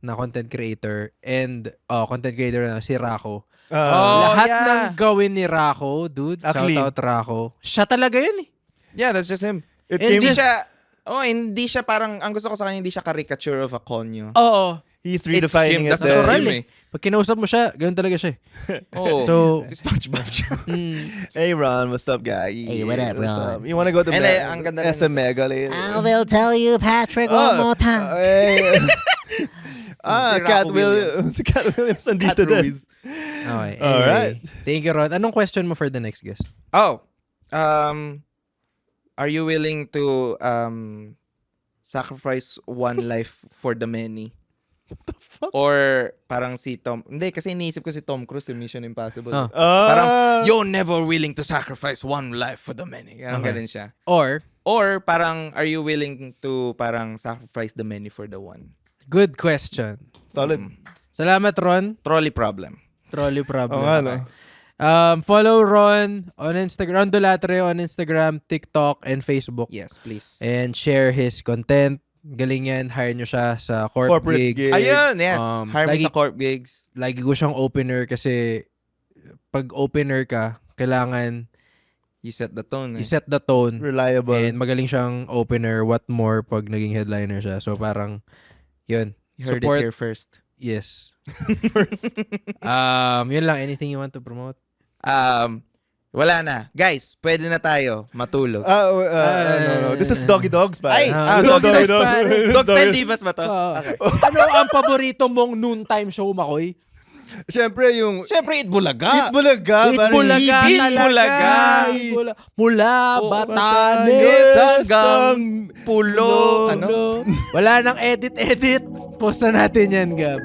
na content creator and content creator na si Rako. Lahat ng gawin ni Rako, dude, Actually, shout out Rako. Siya talaga yun eh. Yeah, that's just him. Hindi siya parang, ang gusto ko sa kanya, hindi siya caricature of a conyo. Oo. He's redefining it. That's just Natural him eh. Pag kinausap mo siya, ganun talaga siya eh. Oh, So, si SpongeBob siya. Hey Ron, what's up, guy? Hey, what up, What's Ron? up? You wanna go to And ang ganda rin- SM Mega later? I will tell you, Patrick, one more time. Hey. Si Cat Rako Williams. Si Cat Williams nandito din. Ruiz. okay. Alright. Anyway, thank you, Ron. Anong question mo for the next guest? Are you willing to sacrifice one life for the many? Or parang si Tom, hindi kasi iniisip ko si Tom Cruise in Mission Impossible. Parang you're never willing to sacrifice one life for the many. Parang ganun siya. Or parang are you willing to parang sacrifice the many for the one? Good question. Solid. Salamat, Ron. Trolley problem. Trolley problem. No? Follow Ron on Instagram, Ron Dolatre on Instagram, TikTok, and Facebook. Yes, please. And share his content. Galing yan. Hire nyo siya sa Corporate gig. gig. Ayun, yes. Hire me lagi- sa corp gigs. Lagi ko siyang opener kasi pag opener ka, kailangan You set the tone. you set the tone. Reliable. And magaling siyang opener. What more pag naging headliner siya. So parang, yun. You heard Support. it here first. Yes. Yun lang. Anything you want to promote? Wala na. Guys, pwede na tayo matulog. No. This is Doggy Dogs, pa. Ay, Doggy Doggy Dogs, pare. Dog Style Divas ba to? Okay. Ano ang paborito mong noontime show, Makoy? Siyempre, yung Siyempre, Itbulaga. Itbulaga. Itbulaga talaga. Mula Batanes hanggang Pulo. Ano? Wala nang edit. Post na natin yan, Gab.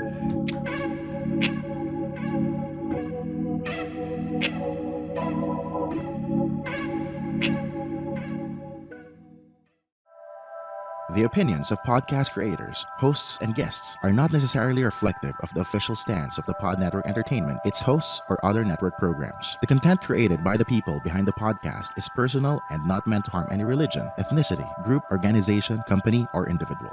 The opinions of podcast creators, hosts, and guests are not necessarily reflective of the official stance of the Pod Network Entertainment, its hosts, or other network programs. The content created by the people behind the podcast is personal and not meant to harm any religion, ethnicity, group, organization, company, or individual.